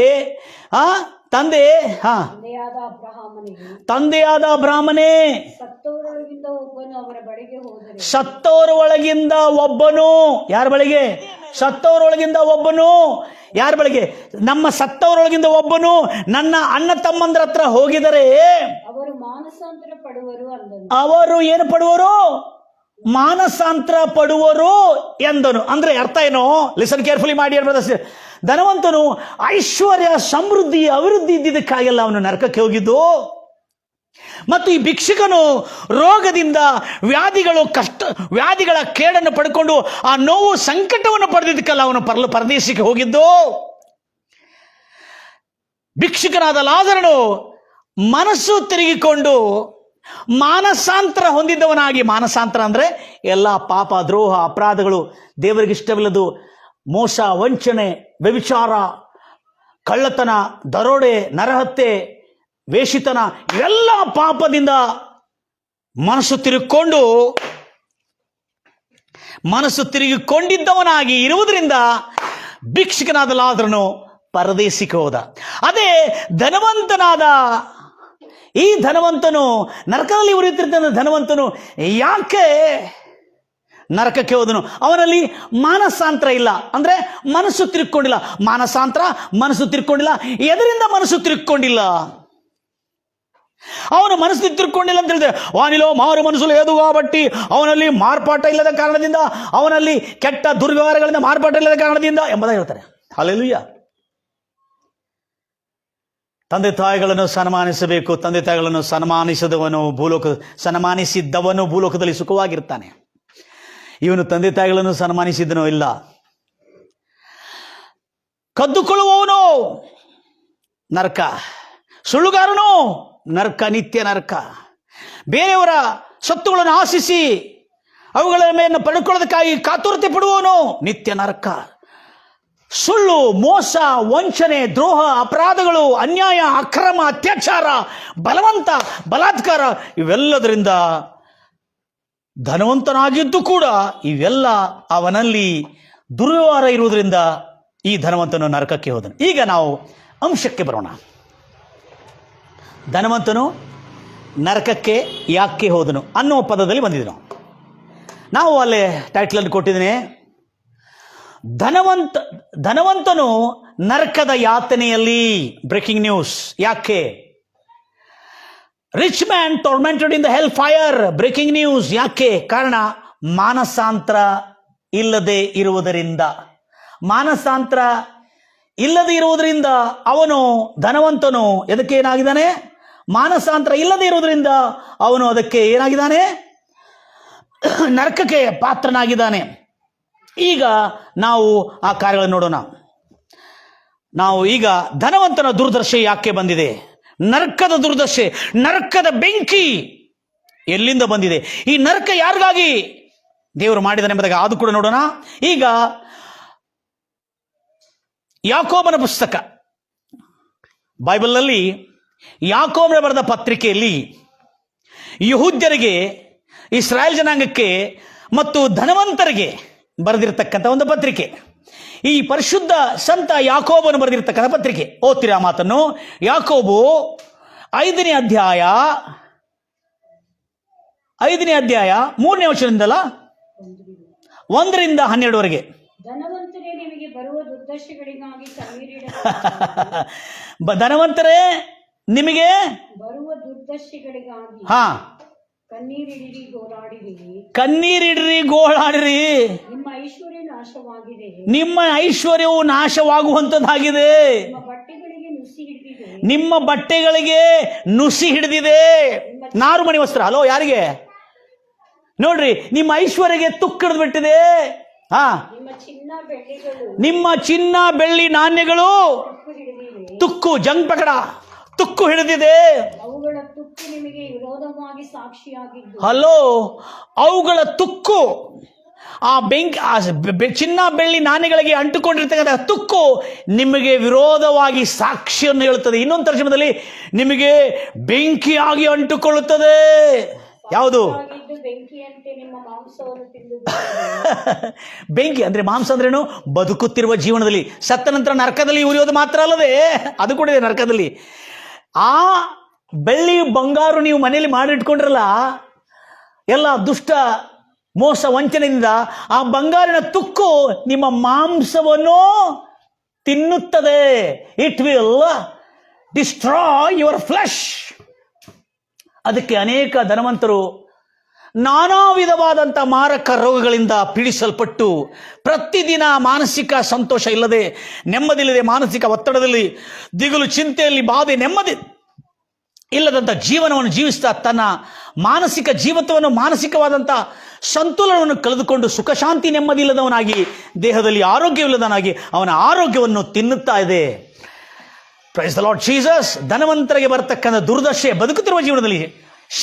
Speaker 1: ತಂದೆಯಾದ ಬ್ರಾಹ್ಮಣೇ, ಸತ್ತವರ ಒಳಗಿಂದ ಒಬ್ಬನು, ಯಾರ ಬಳಿಗೆ? ಸತ್ತವರೊಳಗಿಂದ ಒಬ್ಬನು. ಯಾರ ಬಳಿಗೆ? ನಮ್ಮ ಸತ್ತವರೊಳಗಿಂದ ಒಬ್ಬನು ನನ್ನ ಅಣ್ಣ ತಮ್ಮಂದ್ರ ಹತ್ರ ಹೋಗಿದರೆ ಅವರು ಏನು ಪಡುವರು? ಮಾನಸಾಂತರ ಪಡುವರು ಎಂದನು. ಅಂದ್ರೆ ಅರ್ಥ ಏನು? ಲಿಸನ್ ಕೇರ್ಫುಲಿ ಮಾಡಿ. ಧನವಂತನು ಐಶ್ವರ್ಯ, ಸಮೃದ್ಧಿ, ಅಭಿವೃದ್ಧಿ ಇದ್ದಿದ್ದಕ್ಕಾಗೆಲ್ಲ ಅವನು ನರಕಕ್ಕೆ ಹೋಗಿದ್ದು. ಮತ್ತು ಈ ಭಿಕ್ಷುಕನು ರೋಗದಿಂದ, ವ್ಯಾಧಿಗಳ ಕೇಡನ್ನು ಪಡ್ಕೊಂಡು ಆ ನೋವು, ಸಂಕಟವನ್ನು ಪಡೆದಿದ್ದಕ್ಕಲ್ಲ ಅವನು ಪರದೇಶಕ್ಕೆ ಹೋಗಿದ್ದು. ಭಿಕ್ಷುಕನಾದ ಲಾಜರನು ಮನಸ್ಸು ತಿರುಗಿಕೊಂಡು ಮಾನಸಾಂತರ ಹೊಂದಿದ್ದವನಾಗಿ, ಮಾನಸಾಂತರ ಅಂದ್ರೆ ಎಲ್ಲ ಪಾಪ, ದ್ರೋಹ, ಅಪರಾಧಗಳು, ದೇವರಿಗೆ ಇಷ್ಟವಿಲ್ಲದು, ಮೋಸ, ವಂಚನೆ, ವ್ಯಭಿಚಾರ, ಕಳ್ಳತನ, ದರೋಡೆ, ನರಹತ್ಯೆ, ವೇಷಿತನ, ಇವೆಲ್ಲ ಪಾಪದಿಂದ ಮನಸ್ಸು ತಿರುಗಿಕೊಂಡಿದ್ದವನಾಗಿ ಇರುವುದರಿಂದ ಭಿಕ್ಷುಕನಾದ ಲಾಜರನು ಪರದೇಶಕ್ಕೆ ಹೋದ. ಅದೇ ಈ ಧನವಂತನು ನರಕದಲ್ಲಿ ಉರಿಯುತ್ತಿದ್ದ ಧನವಂತನು ಯಾಕೆ ನರಕಕ್ಕೆ ಹೋದನು? ಅವನಲ್ಲಿ ಮಾನಸಾಂತರ ಇಲ್ಲ, ಅಂದ್ರೆ ಮನಸ್ಸು ತಿರುಗಿಕೊಂಡಿಲ್ಲ. ಮನಸ್ಸು ತಿರುಗಿಕೊಂಡಿಲ್ಲ. ಎದರಿಂದ ಮನಸ್ಸು ತಿರುಗಿಕೊಂಡಿಲ್ಲ? ಅವನು ಮನಸ್ಸು ತಿರುಗಿಕೊಂಡಿಲ್ಲ ಅಂತ ಹೇಳಿದ್ರೆ, ವಾನಿಲೋ ಮಾರು ಮನಸ್ಸು ಲೇದು ಬಟ್ಟಿ, ಅವನಲ್ಲಿ ಮಾರ್ಪಾಟ ಇಲ್ಲದ ಕಾರಣದಿಂದ, ಅವನಲ್ಲಿ ಕೆಟ್ಟ ದುರ್ವ್ಯವಹಾರಗಳಿಂದ ಮಾರ್ಪಾಟ ಇಲ್ಲದ ಕಾರಣದಿಂದ ಎಂಬುದಾಗಿ ಹೇಳ್ತಾರೆ. ಹಲ್ಲೆಲೂಯಾ. ತಂದೆ ತಾಯಿಗಳನ್ನು ಸನ್ಮಾನಿಸಬೇಕು. ತಂದೆ ತಾಯಿಗಳನ್ನು ಸನ್ಮಾನಿಸಿದ್ದವನು ಭೂಲೋಕದಲ್ಲಿ ಸುಖವಾಗಿರ್ತಾನೆ. ಇವನು ತಂದೆ ತಾಯಿಗಳನ್ನು ಸನ್ಮಾನಿಸಿದನೋ ಇಲ್ಲ. ಕದ್ದುಕೊಳ್ಳುವವನು ನರಕ, ಸುಳ್ಳುಗಾರನು ನರಕ, ನಿತ್ಯ ನರಕ. ಬೇರೆಯವರ ಸತ್ತುಗಳನ್ನು ಆಶಿಸಿ ಅವುಗಳ ಮೇಲೆ ಪಡ್ಕೊಳ್ಳೋದಕ್ಕಾಗಿ ಕಾತುರತೆ ಪಡುವವನು ನಿತ್ಯ ನರಕ. ಸುಳ್ಳು, ಮೋಸ, ವಂಚನೆ, ದ್ರೋಹ, ಅಪರಾಧಗಳು, ಅನ್ಯಾಯ, ಅಕ್ರಮ, ಅತ್ಯಾಚಾರ, ಬಲಾತ್ಕಾರ ಇವೆಲ್ಲದರಿಂದ ಧನವಂತನಾಗಿದ್ದು ಕೂಡ ಇವೆಲ್ಲ ಅವನಲ್ಲಿ ದುರ್ವ್ಯವಹಾರ ಇರುವುದರಿಂದ ಈ ಧನವಂತನು ನರಕಕ್ಕೆ ಹೋದನು. ಈಗ ನಾವು ಅಂಶಕ್ಕೆ ಬರೋಣ. ಧನವಂತನು ನರಕಕ್ಕೆ ಯಾಕೆ ಹೋದನು ಅನ್ನುವ ಪದದಲ್ಲಿ ಬಂದಿದ್ದೆವು ನಾವು. ಅಲ್ಲಿ ಟೈಟ್ಲಲ್ಲಿ ಕೊಟ್ಟಿದ್ದೇನೆ, ಧನವಂತನು ನರಕದ ಯಾತನೆಯಲ್ಲಿ. Breaking news. ಯಾಕೆ? Rich man tormented in the hell fire. Breaking news. ಯಾಕೆ? ಕಾರಣ ಮಾನಸಾಂತರ ಇಲ್ಲದೆ ಇರುವುದರಿಂದ. ಅವನು ಧನವಂತನು ಅದಕ್ಕೆ ಏನಾಗಿದ್ದಾನೆ? ಮಾನಸಾಂತರ ಇಲ್ಲದೆ ಇರುವುದರಿಂದ ಅವನು ಅದಕ್ಕೆ ಏನಾಗಿದ್ದಾನೆ? ನರಕಕ್ಕೆ ಪಾತ್ರನಾಗಿದ್ದಾನೆ. ಈಗ ನಾವು ಆ ಕಾರ್ಯಗಳನ್ನು ನೋಡೋಣ. ನಾವು ಈಗ ಧನವಂತನ ದುರ್ದಶೆ ಯಾಕೆ ಬಂದಿದೆ? ನರಕದ ದುರ್ದಶೆ, ನರಕದ ಬೆಂಕಿ ಎಲ್ಲಿಂದ ಬಂದಿದೆ? ಈ ನರಕ ಯಾರಿಗಾಗಿ ದೇವರು ಮಾಡಿದಾನೆ ಎಂಬುದಾಗಿ ಅದು ಕೂಡ ನೋಡೋಣ. ಈಗ ಯಾಕೋಬನ ಪುಸ್ತಕ, ಬೈಬಲ್ನಲ್ಲಿ ಯಾಕೋಬನ ಬರೆದ ಪತ್ರಿಕೆಯಲ್ಲಿ ಯಹೂದ್ಯರಿಗೆ, ಇಸ್ರಾಯೇಲ್ ಜನಾಂಗಕ್ಕೆ ಮತ್ತು ಧನವಂತರಿಗೆ ಬರೆದಿರತಕ್ಕಂಥ ಒಂದು ಪತ್ರಿಕೆ. ಈ ಪರಿಶುದ್ಧ ಸಂತ ಯಾಕೋಬನು ಬರೆದಿರತಕ್ಕಂಥ ಪತ್ರಿಕೆ. ಓದ್ತೀರಾ ಮಾತನ್ನು? ಯಾಕೋಬು 5ನೇ ಅಧ್ಯಾಯ 3ನೇ ವಚನದಿಂದಲ 1ರಿಂದ 12ವರೆಗೆ.
Speaker 2: ಧನವಂತರೇ ನಿಮಗೆ ಬರುವ ದುರ್ದಶೆಗಳಿಗಾಗಿ
Speaker 1: ಧನವಂತರೇ ನಿಮಗೆ ಬರುವ
Speaker 2: ದುರ್ದಶೆಗಳಿಗಾಗಿ
Speaker 1: ಕಣ್ಣೀರಿಡಿರಿ, ಗೋಳಾಡಿರಿ. ನಿಮ್ಮ ಐಶ್ವರ್ಯವು ನಾಶವಾಗುವಂತದ್ದಾಗಿದೆ. ನಿಮ್ಮ ಬಟ್ಟೆಗಳಿಗೆ ನುಸಿ ಹಿಡಿದಿದೆ. ನಾರು ಮಣಿ ವಸ್ತ್ರ. ಹಲೋ, ಯಾರಿಗೆ? ನೋಡ್ರಿ, ನಿಮ್ಮ ಐಶ್ವರ್ಯಗೆ ತುಕ್ಕು ಹಿಡಿದು ಬಿಟ್ಟಿದೆ. ನಿಮ್ಮ ಚಿನ್ನ ಬೆಳ್ಳಿ ನಾಣ್ಯಗಳು ತುಕ್ಕು, ಜಂಗ್ ಪಕಡ, ತುಕ್ಕು ಹಿಡಿದಿದೆ.
Speaker 2: ಅವುಗಳ ತುಕ್ಕು ನಿಮಗೆ ವಿರೋಧವಾಗಿ ಸಾಕ್ಷಿಯಾಗಿದ್ದು.
Speaker 1: ಹಲೋ, ಅವುಗಳ ತುಕ್ಕು, ಆ ಬೆಂಕಿ, ಚಿನ್ನ ಬೆಳ್ಳಿ ನಾಣ್ಯಗಳಿಗೆ ಅಂಟುಕೊಂಡಿರ್ತಕ್ಕಂಥ ತುಕ್ಕು ನಿಮಗೆ ವಿರೋಧವಾಗಿ ಸಾಕ್ಷಿಯನ್ನು ಹೇಳುತ್ತದೆ. ಇನ್ನೊಂದು ತರ್ಜಮದಲ್ಲಿ ನಿಮಗೆ ಬೆಂಕಿಯಾಗಿ ಅಂಟುಕೊಳ್ಳುತ್ತದೆ. ಯಾವುದು? ಬೆಂಕಿ ಅಂದ್ರೆ ಮಾಂಸ ಅಂದ್ರೇನು? ಬದುಕುತ್ತಿರುವ ಜೀವನದಲ್ಲಿ, ಸತ್ತ ನಂತರ ನರಕದಲ್ಲಿ ಉರಿಯೋದು ಮಾತ್ರ ಅಲ್ಲದೆ ಅದು ಕೂಡ ಇದೆ ನರಕದಲ್ಲಿ. ಆ ಬೆಳ್ಳಿ ಬಂಗಾರು ನೀವು ಮನೆಯಲ್ಲಿ ಮಾಡಿಟ್ಕೊಂಡ್ರಲ್ಲ, ಎಲ್ಲ ದುಷ್ಟ ಮೋಸ ವಂಚನೆಯಿಂದ ಆ ಬಂಗಾರಿನ ತುಕ್ಕು ನಿಮ್ಮ ಮಾಂಸವನ್ನು ತಿನ್ನುತ್ತದೆ. It will destroy your flesh. ಅದಕ್ಕೆ ಅನೇಕ ಧನವಂತರು ನಾನಾ ವಿಧವಾದಂಥ ಮಾರಕ ರೋಗಗಳಿಂದ ಪೀಡಿಸಲ್ಪಟ್ಟು ಪ್ರತಿದಿನ ಮಾನಸಿಕ ಸಂತೋಷ ಇಲ್ಲದೆ, ನೆಮ್ಮದಿಲ್ಲದೆ, ಮಾನಸಿಕ ಒತ್ತಡದಲ್ಲಿ, ದಿಗುಲು, ಚಿಂತೆಯಲ್ಲಿ, ಬಾಧೆ, ನೆಮ್ಮದಿ ಇಲ್ಲದಂಥ ಜೀವನವನ್ನು ಜೀವಿಸ್ತಾ ತನ್ನ ಮಾನಸಿಕ ಜೀವಿತವನ್ನು, ಮಾನಸಿಕವಾದಂಥ ಸಂತುಲನವನ್ನು ಕಳೆದುಕೊಂಡು ಸುಖ ಶಾಂತಿ ನೆಮ್ಮದಿ ಇಲ್ಲದವನಾಗಿ, ದೇಹದಲ್ಲಿ ಆರೋಗ್ಯವಿಲ್ಲದವನಾಗಿ ಅವನ ಆರೋಗ್ಯವನ್ನು ತಿನ್ನುತ್ತಾ ಇದೆ. Praise the Lord Jesus. ಧನವಂತರಿಗೆ ಬರತಕ್ಕಂಥ ದುರ್ದಶೆ ಬದುಕುತ್ತಿರುವ ಜೀವನದಲ್ಲಿ,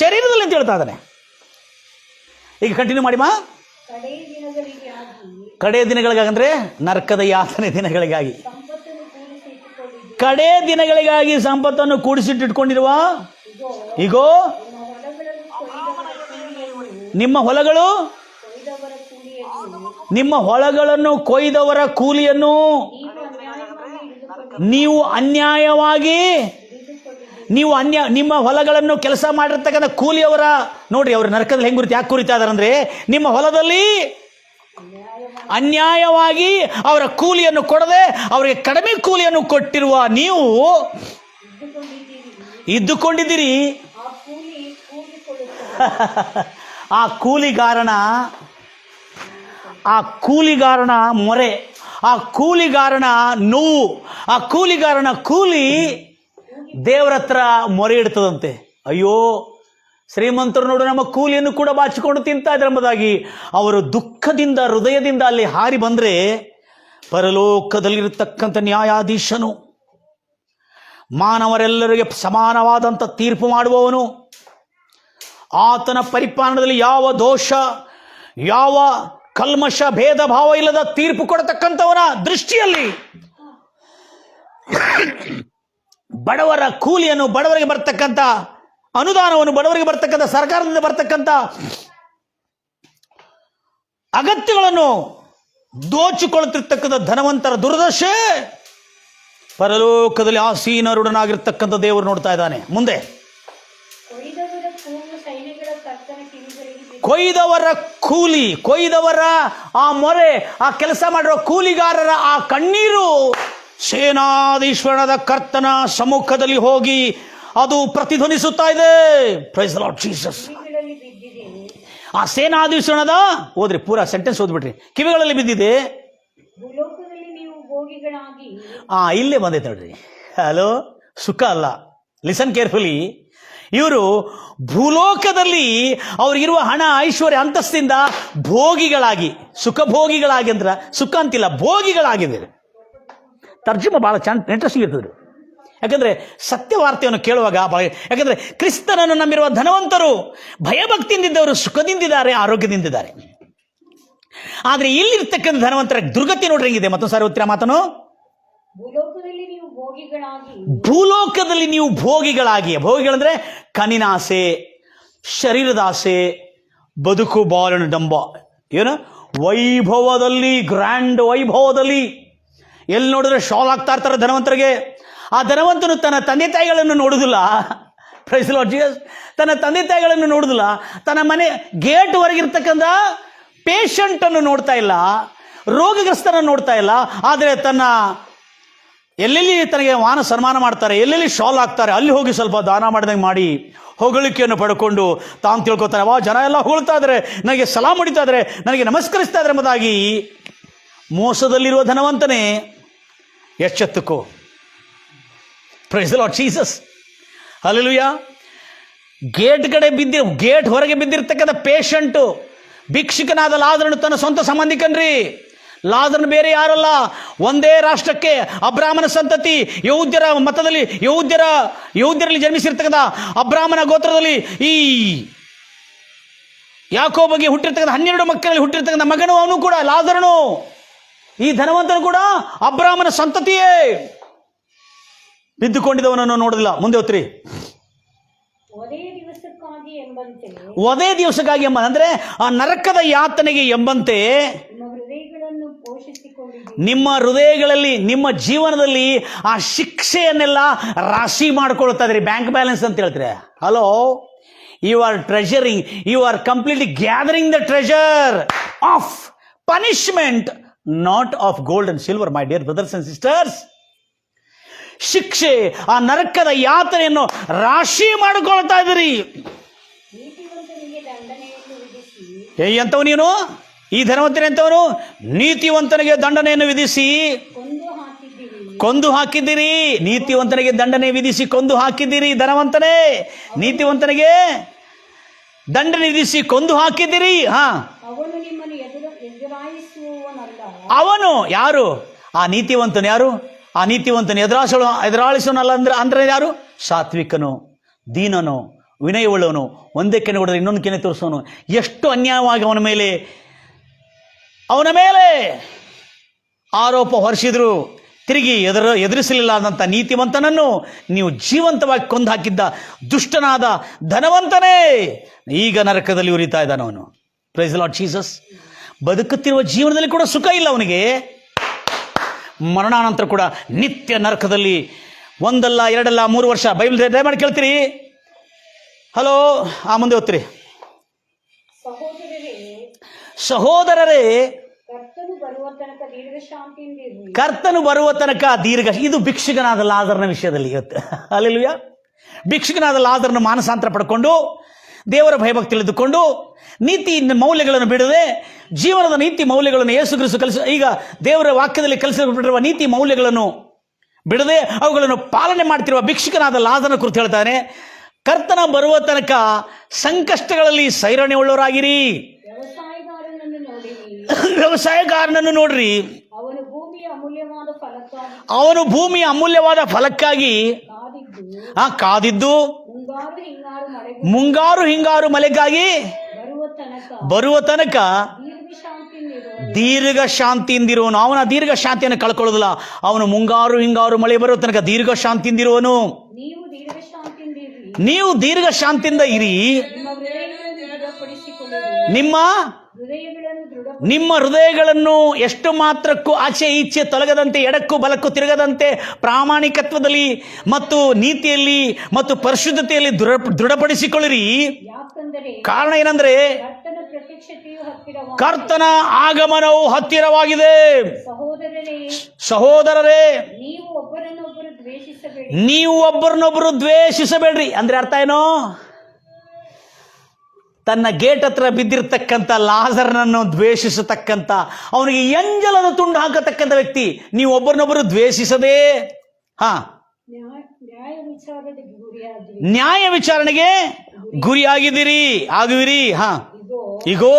Speaker 1: ಶರೀರದಲ್ಲಿ ಅಂತ ಹೇಳ್ತಾ ಇದ್ದಾನೆ. ಈಗ ಕಂಟಿನ್ಯೂ ಮಾಡಿ. ಕಡೆ ದಿನಗಳಿಗಾಗಿ ಅಂದ್ರೆ ನರಕದ ಯಾತನೆ ದಿನಗಳಿಗಾಗಿ, ಕಡೆ ದಿನಗಳಿಗಾಗಿ ಸಂಪತ್ತನ್ನು ಕೂಡಿಸಿಟ್ಟಿಟ್ಕೊಂಡಿರುವ, ಈಗೋ
Speaker 2: ನಿಮ್ಮ ಹೊಲಗಳು
Speaker 1: ನಿಮ್ಮ ಹೊಲಗಳು
Speaker 2: ಕೊಯ್ದವರ ಕೂಲಿಯನ್ನು
Speaker 1: ನಿಮ್ಮ ಹೊಲಗಳನ್ನು ಕೊಯ್ದವರ ಕೂಲಿಯನ್ನು
Speaker 2: ನೀವು ಅನ್ಯಾಯವಾಗಿ ಹಿಡಿದುಕೊಂಡಿದ್ದೀರಿ.
Speaker 1: ನಿಮ್ಮ ಹೊಲಗಳನ್ನು ಕೆಲಸ ಮಾಡಿರ್ತಕ್ಕಂಥ ಕೂಲಿಯವರ ನೋಡ್ರಿ ಅವ್ರ ನರಕದಲ್ಲಿ ಹೆಂಗ್ ಗುರಿತ ಯಾಕೆ ಕುರಿತಾ ಇದಾರಂದ್ರೆ ನಿಮ್ಮ ಹೊಲದಲ್ಲಿ ಅನ್ಯಾಯವಾಗಿ ಅವರ ಕೂಲಿಯನ್ನು ಕೊಡದೆ ಅವರಿಗೆ ಕಡಿಮೆ ಕೂಲಿಯನ್ನು ಕೊಟ್ಟಿರುವ ನೀವು ಇದ್ದುಕೊಂಡಿದ್ದೀರಿ.
Speaker 2: ಆ ಕೂಲಿ ಕೂಗಿಕೊಳ್ಳುತ್ತದೆ.
Speaker 1: ಆ ಕೂಲಿಗಾರನ ಮೊರೆ, ಆ ಕೂಲಿಗಾರನ ನೋವು, ಆ ಕೂಲಿಗಾರನ ಕೂಲಿ ದೇವರ ಹತ್ರ ಮೊರೆ ಇಡ್ತದಂತೆ. ಅಯ್ಯೋ ಶ್ರೀಮಂತರು ನೋಡು ನಮ್ಮ ಕೂಲಿಯನ್ನು ಕೂಡ ಬಾಚಿಕೊಂಡು ತಿಂತಾ ಇದ್ದಾರೆ ಎಂಬುದಾಗಿ ಅವರು ದುಃಖದಿಂದ ಹೃದಯದಿಂದ ಅಲ್ಲಿ ಹಾರಿ ಬಂದರೆ ಪರಲೋಕದಲ್ಲಿರತಕ್ಕಂಥ ನ್ಯಾಯಾಧೀಶನು, ಮಾನವರೆಲ್ಲರಿಗೆ ಸಮಾನವಾದಂಥ ತೀರ್ಪು ಮಾಡುವವನು, ಆತನ ಪರಿಪಾಲನದಲ್ಲಿ ಯಾವ ದೋಷ ಯಾವ ಕಲ್ಮಶ ಭೇದ ಭಾವ ಇಲ್ಲದ ತೀರ್ಪು ಕೊಡತಕ್ಕಂಥವನ ದೃಷ್ಟಿಯಲ್ಲಿ ಬಡವರ ಕೂಲಿಯನ್ನು, ಬಡವರಿಗೆ ಬರ್ತಕ್ಕಂಥ ಅನುದಾನವನ್ನು, ಬಡವರಿಗೆ ಬರ್ತಕ್ಕಂಥ ಸರ್ಕಾರದಿಂದ ಬರ್ತಕ್ಕಂಥ ಅಗತ್ಯಗಳನ್ನು ದೋಚಿಕೊಳ್ಳುತ್ತಿರ್ತಕ್ಕಂಥ ಧನವಂತರ ದುರ್ದಶೆ ಪರಲೋಕದಲ್ಲಿ ಆಸೀನರುಡನಾಗಿರ್ತಕ್ಕಂಥ ದೇವರು ನೋಡ್ತಾ ಇದ್ದಾನೆ. ಮುಂದೆ
Speaker 2: ಕೊಯ್ದವರ ಕೂಗು ಸೈನ್ಯಗಳ ಕರ್ತನ ಕಿವಿಗಳಿಗೆ ಬಿದ್ದಿತು.
Speaker 1: ಕೊಯ್ದವರ ಆ ಮೊರೆ, ಆ ಕೆಲಸ ಮಾಡಿರೋ ಕೂಲಿಗಾರರ ಆ ಕಣ್ಣೀರು ಸೇನಾಧೀಶ್ವರನಾದ ಕರ್ತನ ಸಮ್ಮುಖದಲ್ಲಿ ಹೋಗಿ ಅದು ಪ್ರತಿಧ್ವನಿಸುತ್ತಾ ಇದೆ. Praise the Lord Jesus.
Speaker 2: ಕಿವಿಗಳಲ್ಲಿ ಬಿದ್ದಿದೆ.
Speaker 1: ಆ ಸೇನಾಧೀಶ್ವರನಾದ ಓದ್ರಿ, ಪೂರಾ ಸೆಂಟೆನ್ಸ್ ಓದ್ಬಿಟ್ರಿ. ಕಿವಿಗಳಲ್ಲಿ ಬಿದ್ದಿದೆ.
Speaker 2: ಭೂಲೋಕದಲ್ಲಿ ನೀವು ಭೋಗಿಗಳಾಗಿ
Speaker 1: ಇಲ್ಲೇ ಬಂದೈತೆ ನೋಡ್ರಿ. ಹಲೋ, ಸುಖ ಅಲ್ಲ. Listen carefully. ಇವರು ಭೂಲೋಕದಲ್ಲಿ ಅವ್ರಿಗಿರುವ ಹಣ ಐಶ್ವರ್ಯ ಅಂತಸ್ತಿಂದ ಭೋಗಿಗಳಾಗಿ, ಸುಖಭೋಗಿಗಳಾಗಿ ಅಂದ್ರೆ ಸುಖ ಅಂತಿಲ್ಲ, ಭೋಗಿಗಳಾಗಿದ್ದಾರೆ. ತರ್ಜುಮ ಭಾಳ ಇಂಟ್ರೆಸ್ಟಿಂಗ್ ಇರ್ತದೆ. ಯಾಕಂದರೆ ಸತ್ಯವಾರ್ತೆಯನ್ನು ಕೇಳುವಾಗ ಯಾಕಂದರೆ ಕ್ರಿಸ್ತನನ್ನು ನಂಬಿರುವ ಧನವಂತರು ಭಯಭಕ್ತಿಯಿಂದಿದ್ದವರು ಸುಖದಿಂದಿದ್ದಾರೆ, ಆರೋಗ್ಯದಿಂದಿದ್ದಾರೆ. ಆದರೆ ಇಲ್ಲಿರ್ತಕ್ಕಂಥ ಧನವಂತರ ದುರ್ಗತಿ ನೋಡ್ರಿ ಹೆಂಗಿದೆ. ಮತ್ತೊಂದು ಸಾರಿ ಓದ್ತೀರಾ ಮಾತನು?
Speaker 2: ಭೂಲೋಕದಲ್ಲಿ ನೀವು ಭೋಗಿಗಳಾಗಿ.
Speaker 1: ಭೂಲೋಕದಲ್ಲಿ ನೀವು ಭೋಗಿಗಳಾಗಿ. ಭೋಗಿಗಳಂದ್ರೆ ಕಣ್ಣಿನ ಆಸೆ, ಶರೀರದ ಆಸೆ, ಬದುಕು ಬಾಲನ ಡಂಬ, ಏನು ವೈಭವದಲ್ಲಿ, ಗ್ರ್ಯಾಂಡ್ ವೈಭವದಲ್ಲಿ ಎಲ್ಲಿ ನೋಡಿದ್ರೆ ಶಾಲ್ ಆಗ್ತಾ ಇರ್ತಾರೆ ಧನವಂತರಿಗೆ. ಆ ಧನವಂತನು ತನ್ನ ತಂದೆ ತಾಯಿಗಳನ್ನು ನೋಡುವುದಿಲ್ಲ. Praise the Lord Jesus. ತನ್ನ ತಂದೆ ತಾಯಿಗಳನ್ನು ನೋಡುವುದಿಲ್ಲ, ತನ್ನ ಮನೆ ಗೇಟ್ ಹೊರಗಿರ್ತಕ್ಕಂಥ ಪೇಷಂಟನ್ನು ನೋಡ್ತಾ ಇಲ್ಲ, ರೋಗಗ್ರಸ್ತರನ್ನು ನೋಡ್ತಾ ಇಲ್ಲ. ಆದರೆ ತನ್ನ ಎಲ್ಲೆಲ್ಲಿ ತನಗೆ ಮಾನ ಸನ್ಮಾನ ಮಾಡ್ತಾರೆ, ಎಲ್ಲೆಲ್ಲಿ ಶಾಲ್ ಹಾಕ್ತಾರೆ, ಅಲ್ಲಿ ಹೋಗಿ ಸ್ವಲ್ಪ ದಾನ ಮಾಡಿದಂಗೆ ಮಾಡಿ ಹೊಗಳಿಕೆಯನ್ನು ಪಡ್ಕೊಂಡು ತಾನು ತಿಳ್ಕೊತಾನೆ, ವಾ ಜನ ಎಲ್ಲ ಹೊಗಳ್ತಾ ಇದ್ದಾರೆ, ನನಗೆ ಸಲಾಮ್ ಹೊಡಿತಾ ಇದ್ದಾರೆ, ನನಗೆ ನಮಸ್ಕರಿಸ್ತಾ ಇದ್ದಾರೆ ಎಂಬುದಾಗಿ. ಮೋಸದಲ್ಲಿರುವ ಧನವಂತನೇ ಎಚ್ಚೆತ್ತುಕೋ. Praise the Lord Jesus. Hallelujah. Gate ಹೊರಗೆ ಬಿದ್ದಿರ್ತಕ್ಕಂಥ ಪೇಷಂಟು, ಭಿಕ್ಷುಕನಾದ ಲಾಜರನು ತನ್ನ ಸ್ವಂತ ಸಂಬಂಧಿಕನ್ರಿ. ಲಾಜರನು ಬೇರೆ ಯಾರಲ್ಲ, ಒಂದೇ ರಾಷ್ಟ್ರಕ್ಕೆ ಅಬ್ರಾಹ್ಮನ ಸಂತತಿ, ಯಹೂದ್ಯರ ಮತದಲ್ಲಿ ಯಹೂದ್ಯರಲ್ಲಿ ಜನ್ಮಿಸಿರ್ತಕ್ಕಂಥ ಅಬ್ರಾಹ್ಮನ ಗೋತ್ರದಲ್ಲಿ ಈ ಯಾಕೋಬಗೆ ಹುಟ್ಟಿರ್ತಕ್ಕಂಥ 12 ಮಕ್ಕಳಲ್ಲಿ ಹುಟ್ಟಿರ್ತಕ್ಕಂಥ ಮಗನು ಅವನು ಕೂಡ ಲಾಜರನು. ಈ ಧನವಂತನು ಕೂಡ ಅಬ್ರಾಹ್ಮನ ಸಂತತಿಯೇ. ಬಿದ್ದುಕೊಂಡಿದ್ದವನನ್ನು ನೋಡಲಿಲ್ಲ. ಮುಂದೆ ಓದ್ರಿ.
Speaker 2: ಒದೇ ದಿವಸಕ್ಕಾಗಿ ಎಂಬಂತೆ,
Speaker 1: ಒದೇ ದಿವಸಕ್ಕಾಗಿ ಎಂಬ ಅಂದ್ರೆ ಆ ನರಕದ ಯಾತನೆಗೆ ಎಂಬಂತೆ
Speaker 2: ನಿಮ್ಮ ಹೃದಯಗಳನ್ನು ಪೋಷಿಸಿಕೊಂಡಿದ್ದೀರಿ.
Speaker 1: ನಿಮ್ಮ ಹೃದಯಗಳಲ್ಲಿ, ನಿಮ್ಮ ಜೀವನದಲ್ಲಿ ಆ ಶಿಕ್ಷೆಯನ್ನೆಲ್ಲ ರಾಶಿ ಮಾಡ್ಕೊಳ್ತಾ ಇದ್ರಿ. ಬ್ಯಾಂಕ್ ಬ್ಯಾಲೆನ್ಸ್ ಅಂತ ಹೇಳ್ತೀರಿ. Hello, you are treasuring, you are completely gathering the treasure of punishment, not of gold and silver. My dear brothers and sisters, ಶಿಕ್ಷೆ, ಆ ನರಕದ ಯಾತನೆಯನ್ನು ರಾಶಿ ಮಾಡಿಕೊಳ್ತಾ ಇದ್ದೀರಿ.
Speaker 2: ನೀತಿವಂತನಿಗೆ ದಂಡನೆಯನ್ನು ವಿಧಿಸಿ.
Speaker 1: ಎಂತವು ನೀನು? ಈ ಧನವಂತನೇ ಎಂತವನು? ನೀತಿವಂತನಿಗೆ ದಂಡನೆಯನ್ನು ವಿಧಿಸಿ ಕೊಂದು ಹಾಕಿದ್ದೀರಿ. ನೀತಿವಂತನಿಗೆ ದಂಡನೆ ವಿಧಿಸಿ ಕೊಂದು ಹಾಕಿದ್ದೀರಿ. ಧನವಂತನೇ, ನೀತಿವಂತನಿಗೆ ದಂಡನೆ ವಿಧಿಸಿ ಕೊಂದು ಹಾಕಿದ್ದೀರಿ.
Speaker 2: ಅವನು ನಿಮ್ಮನ್ನು ಎದುರಾಯಿಸುವವನಲ್ಲ.
Speaker 1: ಅವನು ಯಾರು? ಆ ನೀತಿವಂತನು ಯಾರು? ಆ ನೀತಿವಂತನು ಎದುರಾಳಿಸೋನಲ್ಲ. ಅಂದ್ರೆ ಯಾರು? ಸಾತ್ವಿಕನು, ದೀನನು, ವಿನಯವುಳ್ಳವನು, ಒಂದೇ ಕೆನೆ ಹೊಡೆದ್ರೆ ಇನ್ನೊಂದು ಕೆನೆ ತೋರಿಸೋನು. ಎಷ್ಟು ಅನ್ಯಾಯವಾಗಿ ಅವನ ಮೇಲೆ ಆರೋಪ ಹೊರಿಸಿದ್ರು. ತಿರುಗಿ ಎದುರಿಸಲಿಲ್ಲ ಆದಂಥ ನೀತಿವಂತನನ್ನು ನೀವು ಜೀವಂತವಾಗಿ ಕೊಂದು ಹಾಕಿದ್ದ ದುಷ್ಟನಾದ ಧನವಂತನೇ ಈಗ ನರಕದಲ್ಲಿ ಉರಿತಾ ಇದ್ದಾನೆ ಅವನು. Praise the Lord Jesus. ಬದುಕುತ್ತಿರುವ ಜೀವನದಲ್ಲಿ ಕೂಡ ಸುಖ ಇಲ್ಲ ಅವನಿಗೆ. ಮರಣಾನಂತರ ಕೂಡ ನಿತ್ಯ ನರಕದಲ್ಲಿ 1 ಅಲ್ಲ 2 ಅಲ್ಲ 3 ವರ್ಷ. ಬೈಬಲ್ ದಯಮಾಡಿ ಕೇಳ್ತೀರಿ? ಹಲೋ, ಮುಂದೆ ಓದ್ತೀರಿ. ಸಹೋದರರೇ,
Speaker 2: ಕರ್ತನು ಬರುವ ತನಕ ದೀರ್ಘ ಶಾಂತಿಯಿಂದಿರಿ.
Speaker 1: ಕರ್ತನು ಬರುವ ತನಕ ದೀರ್ಘ. ಇದು ಭಿಕ್ಷುಕನಾದ ಲಾಜರನ ವಿಷಯದಲ್ಲಿ ಇವತ್ತು. ಹಲ್ಲೆಲೂಯಾ. ಭಿಕ್ಷುಕನಾದ ಲಾಜರನ ಮಾನಸಾಂತರ ಪಡ್ಕೊಂಡು ದೇವರ ಭಯಭಕ್ತಿ ತಿಳಿದುಕೊಂಡು ನೀತಿ ಮೌಲ್ಯಗಳನ್ನು ಬಿಡದೆ ಜೀವನದ ನೀತಿ ಮೌಲ್ಯಗಳನ್ನು ಯೇಸು ಕ್ರಿಸ್ತ ಈಗ ದೇವರ ವಾಕ್ಯದಲ್ಲಿ ಕಲಿಸಲ್ಪಟ್ಟಿರುವ ನೀತಿ ಮೌಲ್ಯಗಳನ್ನು ಬಿಡದೆ ಅವುಗಳನ್ನು ಪಾಲನೆ ಮಾಡ್ತಿರುವ ಭಿಕ್ಷುಕನಾದ ಲಾಜರನ ಕುರಿತು ಹೇಳ್ತಾನೆ, ಕರ್ತನ ಬರುವ ತನಕ ಸಂಕಷ್ಟಗಳಲ್ಲಿ ಸೈರಣೆ ಉಳ್ಳವರಾಗಿರಿ. ವ್ಯವಸಾಯಗಾರನನ್ನು ನೋಡ್ರಿ, ಅವನು ಭೂಮಿಯ ಅಮೂಲ್ಯವಾದ ಫಲಕ್ಕಾಗಿ ಕಾದಿದ್ದು ಮುಂಗಾರು ಹಿಂಗಾರು ಮಳೆಗಾಗಿ ಬರುವ ತನಕ ದೀರ್ಘ ಶಾಂತಿಯಿಂದಿರುವನು. ಅವನ ದೀರ್ಘ ಶಾಂತಿಯನ್ನು ಕಳ್ಕೊಳ್ಳೋದಿಲ್ಲ. ಅವನು ಮುಂಗಾರು ಹಿಂಗಾರು ಮಳೆ ಬರುವ ತನಕ ದೀರ್ಘ ಶಾಂತಿಯಿಂದಿರುವನು. ನೀವು ದೀರ್ಘ ಶಾಂತಿಯಿಂದ ಇರಿ. ನಿಮ್ಮ ಹೃದಯಗಳನ್ನು ಎಷ್ಟು ಮಾತ್ರಕ್ಕೂ ಆಚೆ ಈಚೆ ತೊಲಗದಂತೆ, ಎಡಕ್ಕೂ ಬಲಕ್ಕೂ ತಿರುಗದಂತೆ ಪ್ರಾಮಾಣಿಕತ್ವದಲ್ಲಿ ಮತ್ತು ನೀತಿಯಲ್ಲಿ ಮತ್ತು ಪರಿಶುದ್ಧತೆಯಲ್ಲಿ ದೃಢಪಡಿಸಿಕೊಳ್ಳಿರಿ. ಕಾರಣ ಏನಂದ್ರೆ ಕರ್ತನ ಆಗಮನವು ಹತ್ತಿರವಾಗಿದೆ. ಸಹೋದರರೇ, ನೀವು ಒಬ್ಬರನ್ನೊಬ್ಬರು ದ್ವೇಷಿಸಬೇಡ್ರಿ. ಅಂದ್ರೆ ಅರ್ಥ ಏನೋ? ತನ್ನ ಗೇಟ್ ಹತ್ರ ಬಿದ್ದಿರತಕ್ಕಂಥ ಲಾಜರನನ್ನು ದ್ವೇಷಿಸತಕ್ಕಂಥ, ಅವನಿಗೆ ಎಂಜಲನ್ನು ತುಂಡು ಹಾಕತಕ್ಕಂಥ ವ್ಯಕ್ತಿ ನೀವು ಒಬ್ಬರನ್ನೊಬ್ಬರು ದ್ವೇಷಿಸದೆ ನ್ಯಾಯ ವಿಚಾರಣೆಗೆ ಗುರಿಯಾಗಿದ್ದೀರಿ ಆಗುವಿರಿ. ಈಗೋ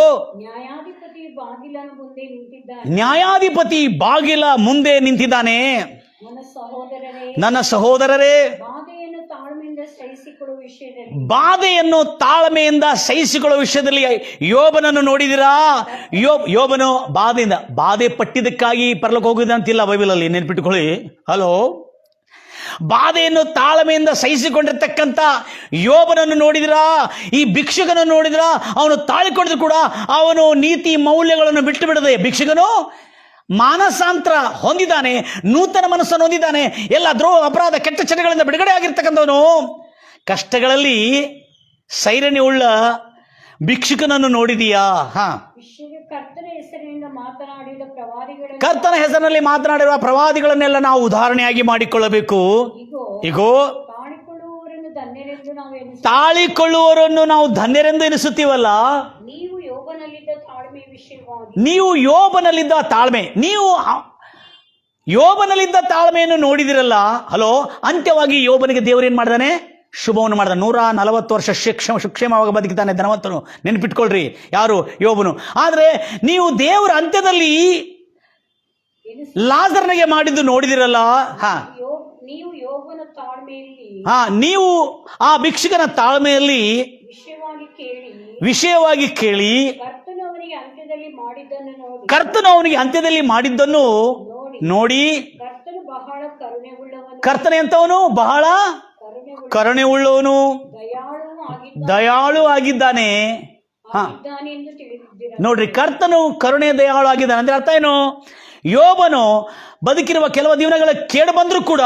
Speaker 1: ನ್ಯಾಯಾಧಿಪತಿ ಬಾಗಿಲ ಮುಂದೆ ನಿಂತಿದ್ದಾನೆ. ನನ್ನ ಸಹೋದರರೇ, ಬಾಧೆಯನ್ನು ತಾಳ್ಮೆಯಿಂದ ಸಹಿಸಿಕೊಳ್ಳುವ ವಿಷಯದಲ್ಲಿ ಯೋಬನನ್ನು ನೋಡಿದಿರಾ? ಯೋಬನು ಬಾಧೆ ಪಟ್ಟಿದ್ದಕ್ಕಾಗಿ ಪರಲೋಕ ಹೋಗಿದ್ದ ಅಂತಿಲ್ಲ ಬೈಬಲಲ್ಲಿ, ನೆನ್ಪಿಟ್ಕೊಳ್ಳಿ. ಹಲೋ, ಬಾಧೆಯನ್ನು ತಾಳ್ಮೆಯಿಂದ ಸಹಿಸಿಕೊಂಡಿರ್ತಕ್ಕಂಥ ಯೋಬನನ್ನು ನೋಡಿದಿರಾ? ಈ ಭಿಕ್ಷುಕನನ್ನು ನೋಡಿದಿರಾ? ಅವನು ತಾಳಿಕೊಂಡಿದ್ರು ಕೂಡ ಅವನು ನೀತಿ ಮೌಲ್ಯಗಳನ್ನು ಬಿಟ್ಟು ಬಿಡದೆ ಭಿಕ್ಷುಕನು ಮಾನಸಾಂತರ ಹೊಂದಿದ್ದಾನೆ, ನೂತನ ಮನಸ್ಸನ್ನು ಹೊಂದಿದ್ದಾನೆ. ಎಲ್ಲ ದ್ರೋಹ, ಅಪರಾಧ, ಕೆಟ್ಟ ಚಟಗಳಿಂದ ಬಿಡುಗಡೆ ಆಗಿರ್ತಕ್ಕಂಥವನು ಕಷ್ಟಗಳಲ್ಲಿ ಸೈರಣೆ ಉಳ್ಳ ಭಿಕ್ಷುಕನನ್ನು ನೋಡಿದೀಯಾ? ಕರ್ತನ ಹೆಸರಿನಲ್ಲಿ ಮಾತನಾಡಿರುವ ಪ್ರವಾದಿಗಳನ್ನೆಲ್ಲ ನಾವು ಉದಾಹರಣೆಯಾಗಿ ಮಾಡಿಕೊಳ್ಳಬೇಕು. ಈಗೋ ತಾಳಿಕೊಳ್ಳುವವರನ್ನು ನಾವು ಧನ್ಯರೆಂದು ಎನಿಸುತ್ತೀವಲ್ಲ. ನೀವು ಯೋಬನಲ್ಲಿದ್ದ ತಾಳ್ಮೆ, ನೀವು ಯೋಬನಲ್ಲಿದ್ದ ತಾಳ್ಮೆಯನ್ನು ನೋಡಿದಿರಲ್ಲ. ಹಲೋ, ಅಂತ್ಯವಾಗಿ ಯೋಬನಿಗೆ ದೇವರು ಏನ್ ಮಾಡಿದಾನೆ? ಶುಭವನ್ನು ಮಾಡಿದ. 140 ವರ್ಷ ಸುಕ್ಷೇಮವಾಗಿ ಬದುಕಿದ್ದಾನೆ ಧನವಂತನು. ನೆನ್ಪಿಟ್ಕೊಳ್ರಿ, ಯಾರು? ಯೋಬನು. ಆದ್ರೆ ನೀವು ದೇವರ ಅಂತ್ಯದಲ್ಲಿ ಲಾಜರನಿಗೆ ಮಾಡಿದ್ದು ನೋಡಿದಿರಲ್ಲ. ನೀವು ಆ ಭಿಕ್ಷುಕನ ತಾಳ್ಮೆಯಲ್ಲಿ ವಿಷಯವಾಗಿ ಕೇಳಿ ಕರ್ತನು ಅವನಿಗೆ ಅಂತ್ಯದಲ್ಲಿ ಮಾಡಿದ್ದನ್ನು ನೋಡಿ. ಕರ್ತನ ಎಂತವನು? ಬಹಳ ಕರುಣೆ ಉಳ್ಳವನು, ದಯಾಳು ಆಗಿದ್ದಾನೆ. ನೋಡ್ರಿ, ಕರ್ತನು ಕರುಣೆ ದಯಾಳು ಆಗಿದ್ದಾನೆ ಅಂದ್ರೆ ಅರ್ಥ ಏನು? ಯೋಬನು ಬದುಕಿರುವ ಕೆಲವು ದಿನಗಳ ಕೇಡು ಬಂದರೂ ಕೂಡ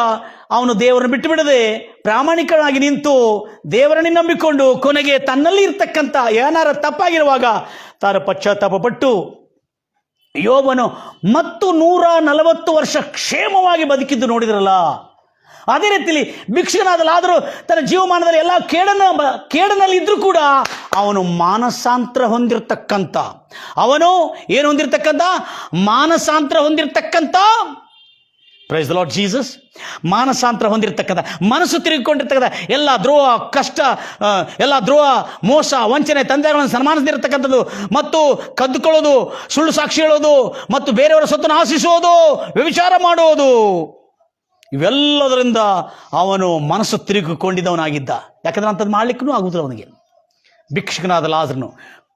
Speaker 1: ಅವನು ದೇವರನ್ನು ಬಿಟ್ಟು ಬಿಡದೆ ಪ್ರಾಮಾಣಿಕನಾಗಿ ನಿಂತು ದೇವರನ್ನು ನಂಬಿಕೊಂಡು ಕೊನೆಗೆ ತನ್ನಲ್ಲಿ ಇರ್ತಕ್ಕಂಥ ಏನಾರ ತಪ್ಪಾಗಿರುವಾಗ ತಾನು ಪಶ್ಚಾತ್ತಾಪ ಪಟ್ಟು ಯೋಬನು ಮತ್ತು 140 ವರ್ಷ ಕ್ಷೇಮವಾಗಿ ಬದುಕಿದ್ದು ನೋಡಿದ್ರಲ್ಲ. ಅದೇ ರೀತಿಯಲ್ಲಿ ಭಿಕ್ಷುಕನಾದ ಲಾಜರು ತನ್ನ ಜೀವಮಾನದಲ್ಲಿ ಎಲ್ಲ ಕೇಡನಲ್ಲಿ ಇದ್ರೂ ಕೂಡ ಅವನು ಮಾನಸಾಂತರ ಹೊಂದಿರತಕ್ಕಂಥ, ಅವನು ಏನು ಹೊಂದಿರತಕ್ಕಂಥ? ಮಾನಸಾಂತರ ಹೊಂದಿರತಕ್ಕಂಥ. Praise the Lord Jesus. ಮಾನಸಾಂತರ ಹೊಂದಿರತಕ್ಕಂಥ, ಮನಸ್ಸು ತಿರುಗಿಕೊಂಡಿರ್ತಕ್ಕಂಥ ಎಲ್ಲ ದ್ರೋಹ, ಕಷ್ಟ, ಎಲ್ಲ ದ್ರೋಹ, ಮೋಸ, ವಂಚನೆ, ತಂದೆಗಳನ್ನು ಸನ್ಮಾನಿಸದಿರತಕ್ಕಂಥದ್ದು ಮತ್ತು ಕದ್ದುಕೊಳ್ಳೋದು, ಸುಳ್ಳು ಸಾಕ್ಷಿ ಹೇಳೋದು ಮತ್ತು ಬೇರೆಯವರ ಸೊತ್ತನ್ನು ಆಶಿಸೋದು, ವ್ಯಭಿಚಾರ ಮಾಡೋದು, ಇವೆಲ್ಲದರಿಂದ ಅವನು ಮನಸ್ಸು ತಿರುಗಿಕೊಂಡಿದ್ದವನಾಗಿದ್ದ. ಯಾಕಂದ್ರೆ ಅಂಥದ್ದು ಮಾಡ್ಲಿಕ್ಕೂ ಆಗುದಿಲ್ಲ ಅವನಿಗೆ. ಭಿಕ್ಷುಕನಾದ ಲಾಜರನು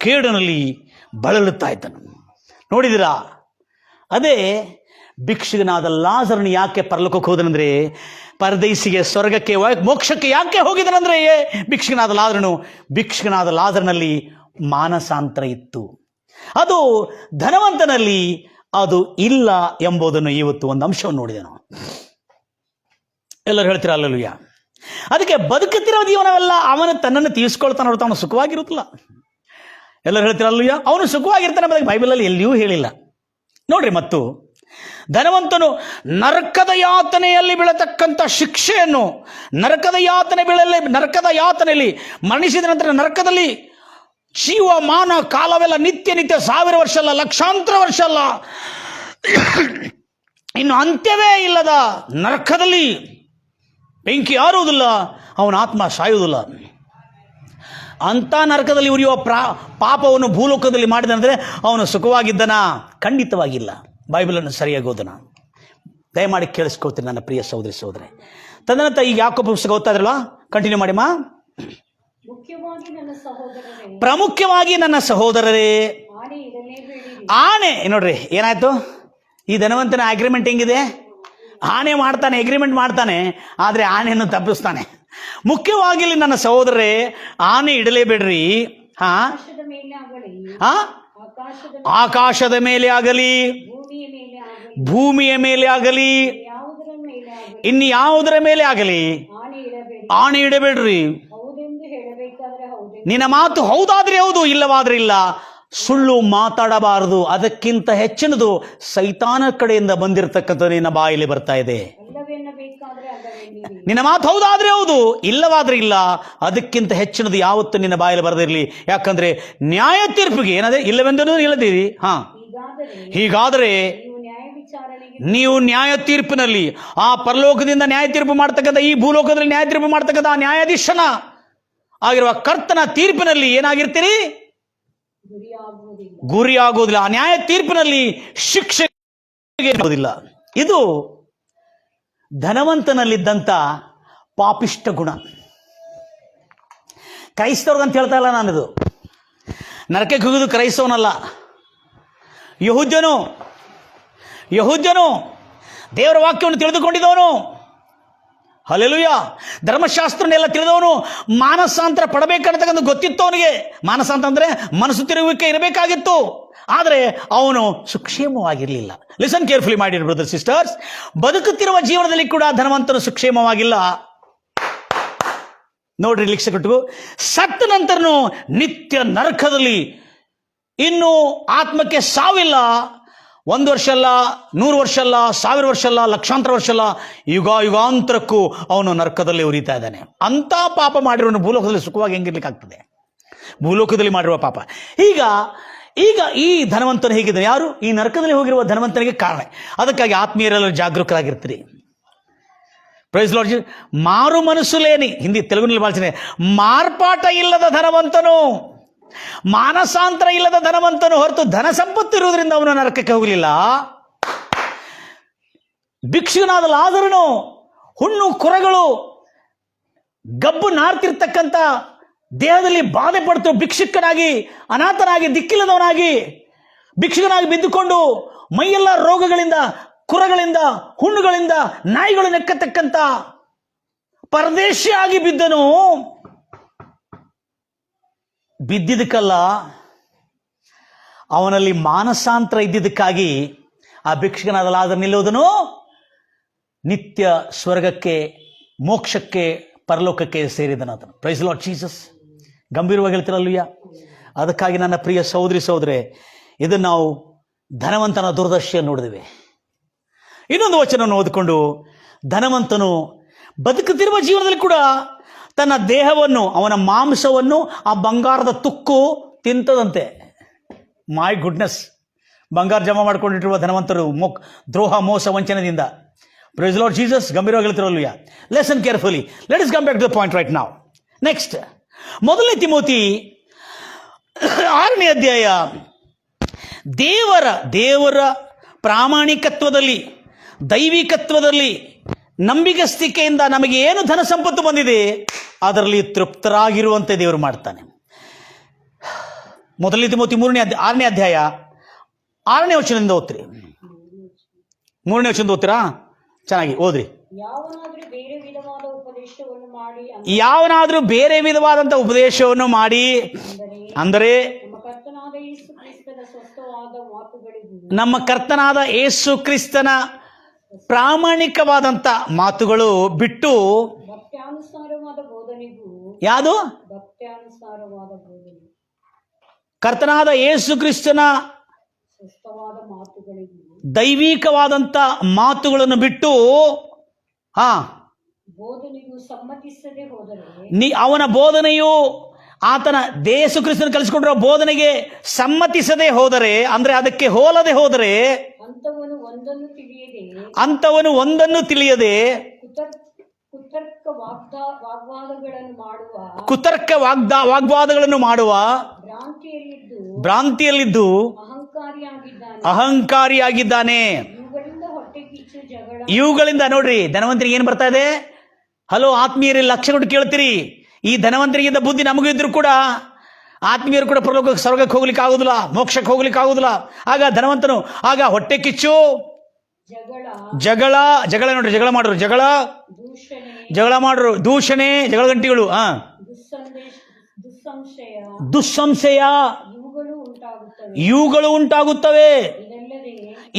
Speaker 1: ಕೇಡಿನಲ್ಲಿ ಬಳಲುತ್ತಾ ಇದ್ದನು. ನೋಡಿದಿರಾ? ಅದೇ ಭಿಕ್ಷುಕನಾದ ಲಾಜರನು ಯಾಕೆ ಪರಲೋಕಕ್ಕೆ ಹೋದನಂದ್ರೆ, ಪರದೈಸಿಗೆ, ಸ್ವರ್ಗಕ್ಕೆ, ಮೋಕ್ಷಕ್ಕೆ ಯಾಕೆ ಹೋಗಿದನಂದ್ರೆ, ಭಿಕ್ಷುಕನಾದ ಲಾಜರನಲ್ಲಿ ಮಾನಸಾಂತರ ಇತ್ತು. ಅದು ಧನವಂತನಲ್ಲಿ ಅದು ಇಲ್ಲ ಎಂಬುದನ್ನು ಇವತ್ತು ಒಂದು ಅಂಶವನ್ನು ನೋಡಿದೆ ನಾವು. ಎಲ್ಲರೂ ಹೇಳ್ತೀರ ಅಲ್ಲೂಯ್ಯ. ಅದಕ್ಕೆ ಬದುಕುತ್ತಿರೋ ಜೀವನವೆಲ್ಲ ಅವನು ತನ್ನನ್ನು ತೀರಿಸ್ಕೊಳ್ತಾನೆ ಹೊರತು ಅವನು ಸುಖವಾಗಿರುತ್ತಲ್ಲ. ಎಲ್ಲರೂ ಹೇಳ್ತೀರ ಅಲ್ಲೂಯ್ಯ. ಅವನು ಸುಖವಾಗಿರ್ತಾನೆ ಎಂಬುದಾಗಿ ಬೈಬಲಲ್ಲಿ ಎಲ್ಲಿಯೂ ಹೇಳಿಲ್ಲ ನೋಡ್ರಿ. ಮತ್ತು ಧನವಂತನು ನರಕದ ಯಾತನೆಯಲ್ಲಿ ಬೀಳತಕ್ಕಂಥ ಶಿಕ್ಷೆಯನ್ನು, ನರಕದ ಯಾತನೆಯಲ್ಲಿ ಮರಣಿಸಿದ ನಂತರ ನರಕದಲ್ಲಿ ಜೀವಮಾನ ಕಾಲವೆಲ್ಲ ನಿತ್ಯ 1000 ವರ್ಷ ಅಲ್ಲ, ಲಕ್ಷಾಂತರ ವರ್ಷ ಅಲ್ಲ, ಇನ್ನು ಅಂತ್ಯವೇ ಇಲ್ಲದ ನರಕದಲ್ಲಿ ಬೆಂಕಿ ಆರುವುದಿಲ್ಲ, ಅವನ ಆತ್ಮ ಸಾಯುವುದಿಲ್ಲ. ಅಂಥ ನರಕದಲ್ಲಿ ಉರಿಯುವ ಪಾಪವನ್ನು ಭೂಲೋಕದಲ್ಲಿ ಮಾಡಿದಂದರೆ ಅವನು ಸುಖವಾಗಿದ್ದನ? ಖಂಡಿತವಾಗಿಲ್ಲ. ಬೈಬಲನ್ನು ಸರಿಯಾಗಿ ಓದೋಣ. ದಯಮಾಡಿ ಕೇಳಿಸ್ಕೊಳ್ತೀನಿ ನನ್ನ ಪ್ರಿಯ ಸಹೋದರಿ ಸಹೋದರಿ. ತದನಂತರ ಈಗ ಯಾಕೋಬ ಪುಸ್ತಕ ಓದ್ತಾ ಇದ್ರಲ್ಲ, ಕಂಟಿನ್ಯೂ ಮಾಡಿಮ್ಮ. ಪ್ರಾಮುಖ್ಯವಾಗಿ ನನ್ನ ಸಹೋದರರೇ, ಆಣೆ ನೋಡ್ರಿ ಏನಾಯ್ತು. ಈ ಧನವಂತನ ಅಗ್ರಿಮೆಂಟ್ ಹೆಂಗಿದೆ? ಆಣೆ ಮಾಡ್ತಾನೆ, ಅಗ್ರಿಮೆಂಟ್ ಮಾಡ್ತಾನೆ, ಆದರೆ ಆಣೆಯನ್ನು ತಪ್ಪಿಸ್ತಾನೆ. ಮುಖ್ಯವಾಗಿ ನನ್ನ ಸಹೋದರರೇ, ಆಣೆ ಇಡಲೇಬೇಡ್ರಿ. ಆಕಾಶದ ಮೇಲೆ ಆಗಲಿ, ಭೂಮಿಯ ಮೇಲೆ ಆಗಲಿ, ಇನ್ನು ಯಾವುದರ ಮೇಲೆ ಆಗಲಿ ಆಣೆ ಇಡಬೇಡ್ರಿ. ನಿನ್ನ ಮಾತು ಹೌದಾದ್ರೆ ಹೌದು, ಇಲ್ಲವಾದ್ರೆ ಇಲ್ಲ. ಸುಳ್ಳು ಮಾತಾಡಬಾರದು. ಅದಕ್ಕಿಂತ ಹೆಚ್ಚಿನದು ಸೈತಾನ ಕಡೆಯಿಂದ ಬಂದಿರತಕ್ಕಂಥ ನಿನ್ನ ಬಾಯಲ್ಲಿ ಬರ್ತಾ ಇದೆ. ನಿನ್ನ ಮಾತು ಹೌದಾದ್ರೆ ಹೌದು, ಇಲ್ಲವಾದ್ರೆ ಇಲ್ಲ. ಅದಕ್ಕಿಂತ ಹೆಚ್ಚಿನದು ಯಾವತ್ತು ನಿನ್ನ ಬಾಯಲ್ಲಿ ಬರದಿರಲಿ. ಯಾಕಂದ್ರೆ ನ್ಯಾಯ ತೀರ್ಪಿಗೆ ಏನದೇ ಇಲ್ಲವೆಂದು ಇಲ್ಲದಿರಿ. ಹೀಗಾದರೆ ನೀವು ನ್ಯಾಯ ತೀರ್ಪಿನಲ್ಲಿ, ಆ ಪರಲೋಕದಿಂದ ನ್ಯಾಯ ತೀರ್ಪು ಮಾಡ್ತಕ್ಕಂಥ, ಈ ಭೂಲೋಕದಲ್ಲಿ ನ್ಯಾಯ ತೀರ್ಪು ಮಾಡ್ತಕ್ಕಂಥ ಆ ನ್ಯಾಯಾಧೀಶನ ಆಗಿರುವ ಕರ್ತನ ತೀರ್ಪಿನಲ್ಲಿ ಏನಾಗಿರ್ತೀರಿ? ಗುರಿಯಾಗುವುದಿಲ್ಲ. ಆ ನ್ಯಾಯ ತೀರ್ಪಿನಲ್ಲಿ ಶಿಕ್ಷೆ ಇರುವುದಿಲ್ಲ. ಇದು ಧನವಂತನಲ್ಲಿದ್ದಂಥ ಪಾಪಿಷ್ಟ ಗುಣ. ಕ್ರೈಸ್ತವ್ರಿಗಂತ ಹೇಳ್ತಾ ಇಲ್ಲ ನಾನಿದು. ನರಕಕ್ಕೆ ಹೋಗುವುದು ಕ್ರೈಸ್ತವನಲ್ಲ, ಯಹೂದ್ಯನು, ದೇವರ ವಾಕ್ಯವನ್ನು ತಿಳಿದುಕೊಂಡಿದ್ದವನು, ಹಲ್ಲೆಲೂಯ, ಧರ್ಮಶಾಸ್ತ್ರನೆಲ್ಲ ತಿಳಿದವನು, ಮಾನಸಾಂತರ ಪಡಬೇಕನ್ನತಕ್ಕಂಥ ಗೊತ್ತಿತ್ತು ಅವನಿಗೆ. ಮಾನಸಾಂತರ ಅಂದರೆ ಮನಸ್ಸು ತಿರುಗುವಿಕೆ ಇರಬೇಕಾಗಿತ್ತು. ಆದರೆ ಅವನು ಸುಕ್ಷೇಮವಾಗಿರಲಿಲ್ಲ. ಲಿಸನ್ ಕೇರ್ಫುಲಿ ಮಾಡಿರಿ ಬ್ರದರ್ ಸಿಸ್ಟರ್ಸ್. ಬದುಕುತ್ತಿರುವ ಜೀವನದಲ್ಲಿ ಕೂಡ ಧನವಂತನು ಸುಕ್ಷೇಮವಾಗಿಲ್ಲ. ನೋಡ್ರಿ ಲಿಕ್ಷಕಟ್ಟು, ಸತ್ತ ನಂತರನು ನಿತ್ಯ ನರಕದಲ್ಲಿ. ಇನ್ನು ಆತ್ಮಕ್ಕೆ ಸಾವಿಲ್ಲ. 1 ವರ್ಷ ಅಲ್ಲ, 100 ವರ್ಷ ಅಲ್ಲ, 1000 ವರ್ಷ ಅಲ್ಲ, ಲಕ್ಷಾಂತರ ವರ್ಷ ಅಲ್ಲ, ಯುಗಾಂತರಕ್ಕೂ ಅವನು ನರಕದಲ್ಲಿ ಉರಿತಾ ಇದ್ದಾನೆ. ಅಂಥ ಪಾಪ ಮಾಡಿರೋನು ಭೂಲೋಕದಲ್ಲಿ ಸುಖವಾಗಿ ಹೆಂಗಿರ್ಲಿಕ್ಕೆ ಆಗ್ತದೆ? ಭೂಲೋಕದಲ್ಲಿ ಮಾಡಿರುವ ಪಾಪ. ಈಗ ಈ ಧನವಂತನು ಹೇಗಿದ್ದಾನೆ? ಯಾರು? ಈ ನರಕದಲ್ಲಿ ಹೋಗಿರುವ ಧನವಂತನಿಗೆ ಕಾರಣ. ಅದಕ್ಕಾಗಿ ಆತ್ಮೀಯರೆಲ್ಲ ಜಾಗರೂಕರಾಗಿರ್ತೀರಿ. Price lord. ಮಾರು ಮನಸ್ಸುಲೇನಿ, ಹಿಂದಿ ತೆಲುಗಿನಲ್ಲಿ ಬಳಸಿದೆ, ಮಾರ್ಪಾಟ ಇಲ್ಲದ ಧನವಂತನು, ಮಾನಸಾಂತರ ಇಲ್ಲದ ಧನವಂತನು ಹೊರತು ಧನ ಸಂಪತ್ತು ಇರುವುದರಿಂದ ಅವನು ನರಕಕ್ಕೆ ಹೋಗಲಿಲ್ಲ. ಭಿಕ್ಷುಕನಾದ ಲಾಜರನು ಹುಣ್ಣು ಕುರಗಳು ಗಬ್ಬು ನಾರ್ತಿರ್ತಕ್ಕಂಥ ದೇಹದಲ್ಲಿ ಬಾಧೆ ಪಡ್ತು, ಭಿಕ್ಷುಕನಾಗಿ, ಅನಾಥನಾಗಿ, ದಿಕ್ಕಿಲ್ಲದವನಾಗಿ, ಭಿಕ್ಷುಕನಾಗಿ ಬಿದ್ದುಕೊಂಡು ಮೈಯೆಲ್ಲ ರೋಗಗಳಿಂದ, ಕುರಗಳಿಂದ, ಹುಣ್ಣುಗಳಿಂದ ನಾಯಿಗಳು ನೆಕ್ಕತಕ್ಕಂಥ ಪರದೇಶಿಯಾಗಿ ಬಿದ್ದನು. ಬಿದ್ದಿದ್ದಕ್ಕಲ್ಲ, ಅವನಲ್ಲಿ ಮಾನಸಾಂತರ ಇದ್ದಿದ್ದಕ್ಕಾಗಿ ಆ ಭಿಕ್ಷುಕನಾದ ಲಾಜರ್ ನಿಲ್ಲುವುದನು ನಿತ್ಯ ಸ್ವರ್ಗಕ್ಕೆ, ಮೋಕ್ಷಕ್ಕೆ, ಪರಲೋಕಕ್ಕೆ ಸೇರಿದನಾತನು. Price Lord Jesus. ಗಂಭೀರವಾಗಿ ಹೇಳ್ತಿರಲ್ಲಯ್ಯ. ಅದಕ್ಕಾಗಿ ನನ್ನ ಪ್ರಿಯ ಸಹೋದರೇ, ಇದನ್ನು ನಾವು ಧನವಂತನ ದುರ್ದಶೆಯನ್ನು ನೋಡಿದ್ದೇವೆ. ಇನ್ನೊಂದು ವಚನವನ್ನು ಓದಿಕೊಂಡು, ಧನವಂತನು ಬದುಕುತ್ತಿರುವ ಜೀವನದಲ್ಲಿ ಕೂಡ ತನ್ನ ದೇಹವನ್ನು, ಅವನ ಮಾಂಸವನ್ನು ಆ ಬಂಗಾರದ ತುಕ್ಕು ತಿಂತದಂತೆ. My goodness. ಬಂಗಾರ ಜಮಾ ಮಾಡಿಕೊಂಡಿರುವ ಧನವಂತರು ದ್ರೋಹ, ಮೋಸ, ವಂಚನೆಯಿಂದ. Praise Lord Jesus. ಗಂಭೀರವಾಗಿ ಹೇಳ್ತಿರಲ್ಲಯ್ಯ. Listen carefully. Let us come back to the point right now. Next, 1 Timothy 6ನೇ ಅಧ್ಯಾಯ. ದೇವರ ಪ್ರಾಮಾಣಿಕತ್ವದಲ್ಲಿ, ದೈವಿಕತ್ವದಲ್ಲಿ, ನಂಬಿಗಸ್ತಿಕೆಯಿಂದ ನಮಗೆ ಏನು ಧನ ಸಂಪತ್ತು ಬಂದಿದೆ ಅದರಲ್ಲಿ ತೃಪ್ತರಾಗಿರುವಂತೆ ದೇವರು ಮಾಡ್ತಾನೆ. 1 ತಿಮೋತಿ 6ನೇ ಅಧ್ಯಾಯ 6ನೇ ವಚನದಿಂದ ಓದ್ರಿ. 3ನೇ ವಚನ ಓದ್ತೀರಾ? ಚೆನ್ನಾಗಿ ಓದ್ರಿ.
Speaker 2: ಯಾವನಾದ್ರೂ ಬೇರೆ ವಿಧವಾದ ಉಪದೇಶವನ್ನು ಮಾಡಿ
Speaker 1: ಯಾವನಾದ್ರೂ ಬೇರೆ ವಿಧವಾದಂಥ ಉಪದೇಶವನ್ನು ಮಾಡಿ ಅಂದರೆ
Speaker 2: ನಮ್ಮ ಕರ್ತನಾದ ಯೇಸು ಕ್ರಿಸ್ತನ ಸ್ವಸ್ಥವಾದ ಮಾತುಗಳಿಗೂ
Speaker 1: ನಮ್ಮ ಕರ್ತನಾದ ಯೇಸು ಕ್ರಿಸ್ತನ ಪ್ರಾಮಾಣಿಕವಾದಂಥ ಮಾತುಗಳು ಬಿಟ್ಟು
Speaker 2: ಭಕ್ತ್ಯಾನುಸಾರವಾದ ಬೋಧನೆಗೂ
Speaker 1: ಯಾವುದು?
Speaker 2: ಭಕ್ತ್ಯಾನುಸಾರವಾದ ಬೋಧನೆ
Speaker 1: ಕರ್ತನಾದ ಯೇಸು ಕ್ರಿಸ್ತನ
Speaker 2: ಸ್ವಸ್ಥವಾದ ಮಾತುಗಳಿಗೂ
Speaker 1: ದೈವಿಕವಾದಂಥ ಮಾತುಗಳನ್ನು ಬಿಟ್ಟು
Speaker 2: ಬೋಧನೆಗೂ ಸಮ್ಮತಿಸದೆ ಹೋದರೆ
Speaker 1: ಅವನ ಬೋಧನೆಯು ಆತನ ಯೇಸು ಕ್ರಿಸ್ತನ ಕಲಿಸಿಕೊಂಡಿರೋ ಬೋಧನೆಗೆ ಸಮ್ಮತಿಸದೆ ಹೋದರೆ, ಅಂದ್ರೆ ಅದಕ್ಕೆ ಹೋಲದೆ ಹೋದರೆ,
Speaker 2: ಅಂಥವನು ಒಂದನ್ನು ತಿಳಿಯದೆ ಕುತರ್ಕ ವಾಗ್ವಾದಗಳನ್ನು ಮಾಡುವ
Speaker 1: ಭ್ರಾಂತಿಯಲ್ಲಿದ್ದು ಅಹಂಕಾರಿಯಾಗಿದ್ದಾನೆ. ಇವುಗಳಿಂದ ನೋಡ್ರಿ, ಧನವಂತರಿಗೆ ಏನು ಬರ್ತಾ ಇದೆ? ಹಲೋ ಆತ್ಮೀಯರಲ್ಲಿ, ಲಕ್ಷ್ಯ ಕೊಟ್ಟು ಕೇಳ್ತೀರಿ. ಈ ಧನವಂತರಿಗಿದ್ದ ಬುದ್ಧಿ ನಮಗೂ ಇದ್ರು ಕೂಡ ಆತ್ಮೀಯರು ಕೂಡ ಪರಲೋಕಕ್ಕೆ ಸ್ವರ್ಗಕ್ಕೆ ಹೋಗ್ಲಿಕ್ಕೆ ಆಗುದಿಲ್ಲ, ಮೋಕ್ಷಕ್ಕೆ ಹೋಗ್ಲಿಕ್ಕೆ ಆಗುದಿಲ್ಲ. ಆಗ ಧನವಂತನು ಆಗ ಹೊಟ್ಟೆ ಕಿಚ್ಚು, ಜಗಳ ನೋಡ್ರಿ, ಜಗಳ ಮಾಡ್ರು, ಜಗಳ ಮಾಡ್ರು, ದೂಷಣೆ, ಜಗಳ ಗಂಟಿಗಳು, ದುಸ್ಸಂಶಯ ಇವುಗಳು ಉಂಟಾಗುತ್ತವೆ.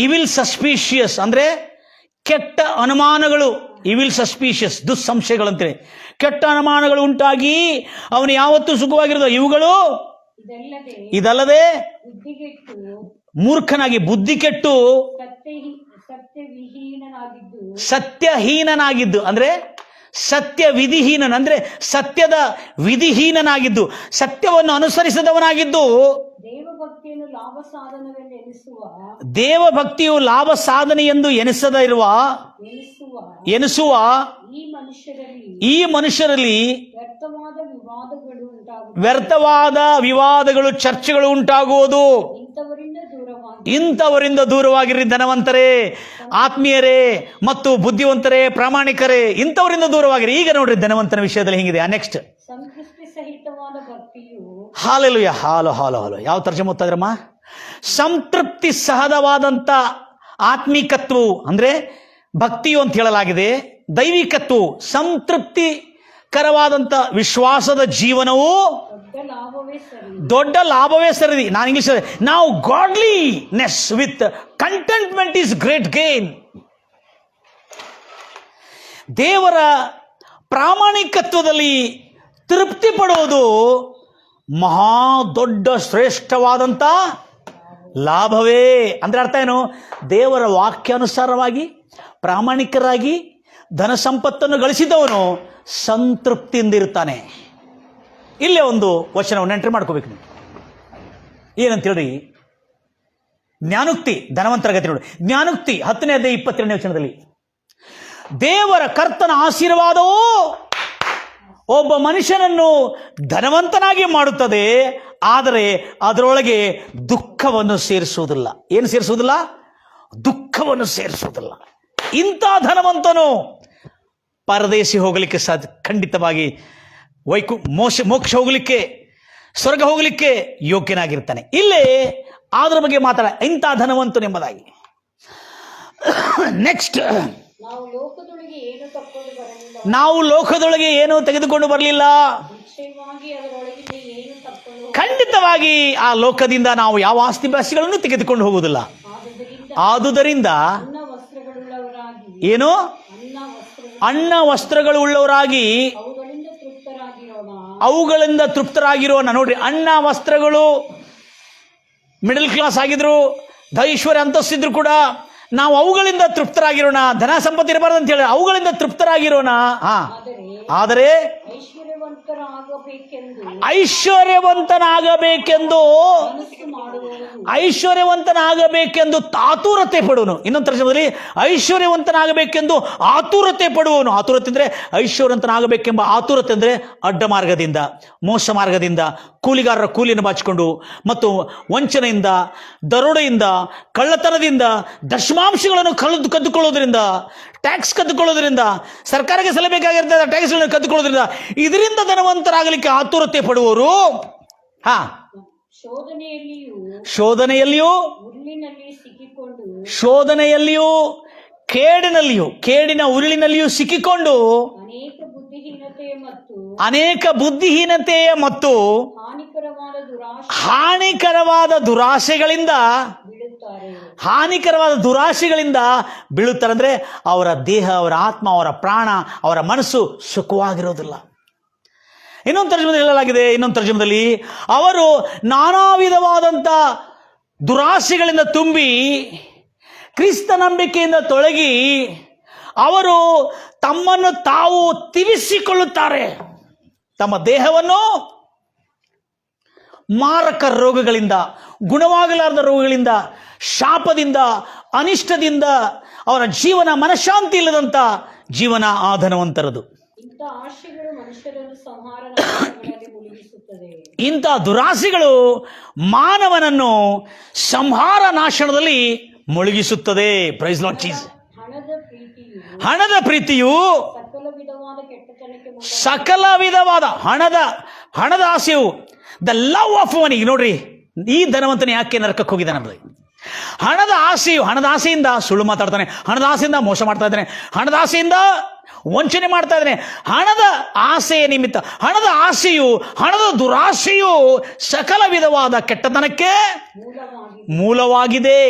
Speaker 1: ಇವಿಲ್ ಸಸ್ಪಿಷಿಯಸ್ ಅಂದ್ರೆ ಕೆಟ್ಟ ಅನುಮಾನಗಳು, ಇವಿಲ್ ಸಸ್ಪಿಷಿಯಸ್ ದುಸ್ಸಂಶಯಗಳಂತೇಳಿ ಕೆಟ್ಟ ಅನುಮಾನಗಳು ಉಂಟಾಗಿ ಅವನು ಯಾವತ್ತೂ ಸುಖವಾಗಿರೋದು. ಇವುಗಳು ಇದಲ್ಲದೆ ಮೂರ್ಖನಾಗಿ ಬುದ್ಧಿ ಕೆಟ್ಟು ಸತ್ಯಹೀನನಾಗಿದ್ದು, ಅಂದ್ರೆ ಸತ್ಯ ವಿಧಿಹೀನನ್ ಅಂದ್ರೆ ಸತ್ಯದ ವಿಧಿಹೀನನಾಗಿದ್ದು, ಸತ್ಯವನ್ನು ಅನುಸರಿಸದವನಾಗಿದ್ದು, ದೇವಭಕ್ತಿಯು ಲಾಭ ಸಾಧನೆ ಎಂದು ಎನಿಸದ ಎನಿಸುವ ಈ ಮನುಷ್ಯರಲ್ಲಿ ವ್ಯರ್ಥವಾದ ವಿವಾದಗಳು, ಚರ್ಚೆಗಳು ಉಂಟಾಗುವುದು. ಇಂಥವರಿಂದ ದೂರವಾಗಿರಿ ಧನವಂತರೇ, ಆತ್ಮೀಯರೇ ಮತ್ತು ಬುದ್ಧಿವಂತರೇ, ಪ್ರಾಮಾಣಿಕರೇ, ಇಂಥವರಿಂದ ದೂರವಾಗಿರಿ. ಈಗ ನೋಡ್ರಿ ಧನವಂತನ ವಿಷಯದಲ್ಲಿ ಹಿಂಗಿದೆ. ನೆಕ್ಸ್ಟ್ ಹಾಲೆಲುಯ, ಹಾಲು ಹಾಲು ಹಾಲು. ಯಾವ ತರ್ಜಮೆ ಓದ್ತಾಯಿದ್ರಮ್ಮ? ಸಂತೃಪ್ತಿ ಸಹಜವಾದಂಥ ಆತ್ಮಿಕತ್ವವು ಅಂದ್ರೆ ಭಕ್ತಿಯು ಅಂತ ಹೇಳಲಾಗಿದೆ. ದೈವಿಕತ್ವವು ಸಂತೃಪ್ತಿಕರವಾದಂಥ ವಿಶ್ವಾಸದ ಜೀವನವು ದೊಡ್ಡ ಲಾಭವೇ ಸರಿದಿ. ನಾನು ಇಂಗ್ಲಿಷ್ ನಾವು godliness with contentment is great gain. ದೇವರ ಪ್ರಾಮಾಣಿಕತ್ವದಲ್ಲಿ ತೃಪ್ತಿ ಪಡುವುದು ಮಹಾ ದೊಡ್ಡ ಶ್ರೇಷ್ಠವಾದಂಥ ಲಾಭವೇ. ಅಂದ್ರೆ ಅರ್ಥ ಏನು? ದೇವರ ವಾಕ್ಯಾನುಸಾರವಾಗಿ ಪ್ರಾಮಾಣಿಕರಾಗಿ ಧನ ಸಂಪತ್ತನ್ನು ಗಳಿಸಿದವನು ಸಂತೃಪ್ತಿಯಿಂದಿರ್ತಾನೆ. ಇಲ್ಲೇ ಒಂದು ವಚನವನ್ನು ಎಂಟ್ರಿ ಮಾಡ್ಕೋಬೇಕು ನೀವು. ಏನಂತ ಹೇಳ್ರಿ? ಜ್ಞಾನೋಕ್ತಿ, ಧನವಂತರ ಗತಿ ನೋಡಿ. ಜ್ಞಾನೋಕ್ತಿ 10ನೇ ಅಧ್ಯಾಯ 22ನೇ ವಚನದಲ್ಲಿ ದೇವರ ಕರ್ತನ ಆಶೀರ್ವಾದವು ಒಬ್ಬ ಮನುಷ್ಯನನ್ನು ಧನವಂತನಾಗಿ ಮಾಡುತ್ತದೆ, ಆದರೆ ಅದರೊಳಗೆ ದುಃಖವನ್ನು ಸೇರಿಸುವುದಿಲ್ಲ. ಏನು ಸೇರಿಸುವುದಿಲ್ಲ? ದುಃಖವನ್ನು ಸೇರಿಸುವುದಿಲ್ಲ. ಇಂಥ ಧನವಂತನು ಪರದೇಶಿ ಹೋಗಲಿಕ್ಕೆ ಸಾಧ್ಯ, ಖಂಡಿತವಾಗಿ ಮೋಕ್ಷ ಹೋಗಲಿಕ್ಕೆ, ಸ್ವರ್ಗ ಹೋಗಲಿಕ್ಕೆ ಯೋಗ್ಯನಾಗಿರ್ತಾನೆ. ಇಲ್ಲೇ ಅದರ ಬಗ್ಗೆ ಮಾತಾಡ, ಇಂಥ ಧನವಂತನು ಎಂಬುದಾಗಿ. ನೆಕ್ಸ್ಟ್, ನಾವು ಲೋಕದೊಳಗೆ ಏನು ತೆಗೆದುಕೊಂಡು ಬರಲಿಲ್ಲ. ಖಂಡಿತವಾಗಿ ಆ ಲೋಕದಿಂದ ನಾವು ಯಾವ ಆಸ್ತಿ ಪಾಸ್ತಿಗಳನ್ನು ತೆಗೆದುಕೊಂಡು ಹೋಗುವುದಿಲ್ಲ. ಆದುದರಿಂದ ಏನು? ಅನ್ನ ವಸ್ತ್ರಗಳು ಉಳ್ಳವರಾಗಿ ಅವುಗಳಿಂದ ತೃಪ್ತರಾಗಿರೋಣ. ನೋಡ್ರಿ, ಅನ್ನ ವಸ್ತ್ರಗಳು ಮಿಡಲ್ ಕ್ಲಾಸ್ ಆಗಿದ್ರು, ಐಶ್ವರ್ಯ ಅಂತಸ್ತಿದ್ರು ಕೂಡ ನಾವು ಅವುಗಳಿಂದ ತೃಪ್ತರಾಗಿರೋಣ. ಧನ ಸಂಪತ್ತು ಇರಬಾರ್ದು ಅಂತ ಹೇಳಿ ಅವುಗಳಿಂದ ತೃಪ್ತರಾಗಿರೋಣ. ಆದರೆ ಐಶ್ವರ್ಯವಂತನಾಗಬೇಕೆಂದು ಆತುರತೆ ಪಡುವನು. ಇನ್ನೊಂದು ತರ್ಜಮದಲ್ಲಿ ಐಶ್ವರ್ಯವಂತನಾಗಬೇಕೆಂದು ಆತುರತೆ ಪಡುವನು. ಆತುರತೆ ಅಂದ್ರೆ ಐಶ್ವರ್ಯವಂತನಾಗಬೇಕೆಂಬ ಆತುರತೆ ಅಂದ್ರೆ ಅಡ್ಡ ಮಾರ್ಗದಿಂದ, ಮೋಸ ಮಾರ್ಗದಿಂದ, ಕೂಲಿಗಾರರ ಕೂಲಿಯನ್ನು ಬಾಚಿಕೊಂಡು ಮತ್ತು ವಂಚನೆಯಿಂದ, ದರೋಡೆಯಿಂದ, ಕಳ್ಳತನದಿಂದ, ದಶಮಾಂಶಗಳನ್ನು ಕದ್ದುಕೊಳ್ಳೋದ್ರಿಂದ, ಟ್ಯಾಕ್ಸ್ ಕದ್ದುಕೊಳ್ಳೋದ್ರಿಂದ, ಸರ್ಕಾರಕ್ಕೆ ಸಲ್ಲಬೇಕಾಗಿರ್ತದೆ ಟ್ಯಾಕ್ಸ್ಗಳನ್ನು ಕದ್ದುಕೊಳ್ಳೋದ್ರಿಂದ, ಇದರಿಂದ ಧನವಂತರಾಗಲಿಕ್ಕೆ ಆತುರತೆ ಪಡುವವರು ಶೋಧನೆಯಲ್ಲಿಯೂ ಕೇಡಿನ ಉರುಳಿನಲ್ಲಿಯೂ ಸಿಕ್ಕಿಕೊಂಡು ಅನೇಕ ಬುದ್ಧಿಹೀನತೆಯ ಮತ್ತು ಹಾನಿಕರವಾದ ದುರಾಶೆಗಳಿಂದ ಬೀಳುತ್ತಾರೆ. ಅಂದ್ರೆ ಅವರ ದೇಹ, ಅವರ ಆತ್ಮ, ಅವರ ಪ್ರಾಣ, ಅವರ ಮನಸ್ಸು ಸುಖವಾಗಿರೋದಿಲ್ಲ. ಇನ್ನೊಂದು ತರ್ಜಮದಲ್ಲಿ ಹೇಳಲಾಗಿದೆ, ಇನ್ನೊಂದು ತರ್ಜಮದಲ್ಲಿ ಅವರು ನಾನಾ ವಿಧವಾದಂಥ ದುರಾಶೆಗಳಿಂದ ತುಂಬಿ ಕ್ರಿಸ್ತ ನಂಬಿಕೆಯಿಂದ ತೊಳಗಿ ಅವರು ತಮ್ಮನ್ನು ತಾವು ತಿವಿಸಿಕೊಳ್ಳುತ್ತಾರೆ. ತಮ್ಮ ದೇಹವನ್ನು ಮಾರಕ ರೋಗಗಳಿಂದ, ಗುಣವಾಗಲಾರದ ರೋಗಗಳಿಂದ, ಶಾಪದಿಂದ, ಅನಿಷ್ಟದಿಂದ ಅವರ ಜೀವನ ಮನಃಶಾಂತಿ ಇಲ್ಲದಂಥ ಜೀವನ ಆ ಧನವಂತರದು. ಇಂಥ ದುರಾಸೆಗಳು ಮಾನವನನ್ನು ಸಂಹಾರ ನಾಶನದಲ್ಲಿ ಮುಳುಗಿಸುತ್ತದೆ. Praise Lord Jesus. ಹಣದ ಪ್ರೀತಿಯು ಸಕಲ ವಿಧವಾದ ಹಣದ ಆಸೆಯು, ದ ಲವ್ ಆಫ್ ಮನಿ. ನೋಡ್ರಿ, ಈ ಧನವಂತನ ಯಾಕೆ ನರಕಕ್ಕೆ ಹೋಗಿದ್ದಾನೆ ಅಂದ್ರೆ ಹಣದ ಆಸೆಯಿಂದ ಸುಳ್ಳು ಮಾತಾಡ್ತಾನೆ, ಹಣದ ಆಸೆಯಿಂದ ಮೋಸ ಮಾಡ್ತಾ ಇದ್ದಾನೆ, ಹಣದ ಆಸೆಯಿಂದ ವಂಚನೆ ಮಾಡ್ತಾ ಇದ್ದಾನೆ. ಹಣದ ಆಸೆಯ ನಿಮಿತ್ತ, ಹಣದ ದುರಾಸೆಯು ಸಕಲ ವಿಧವಾದ ಕೆಟ್ಟತನಕ್ಕೆ ಮೂಲವಾಗಿದೆ.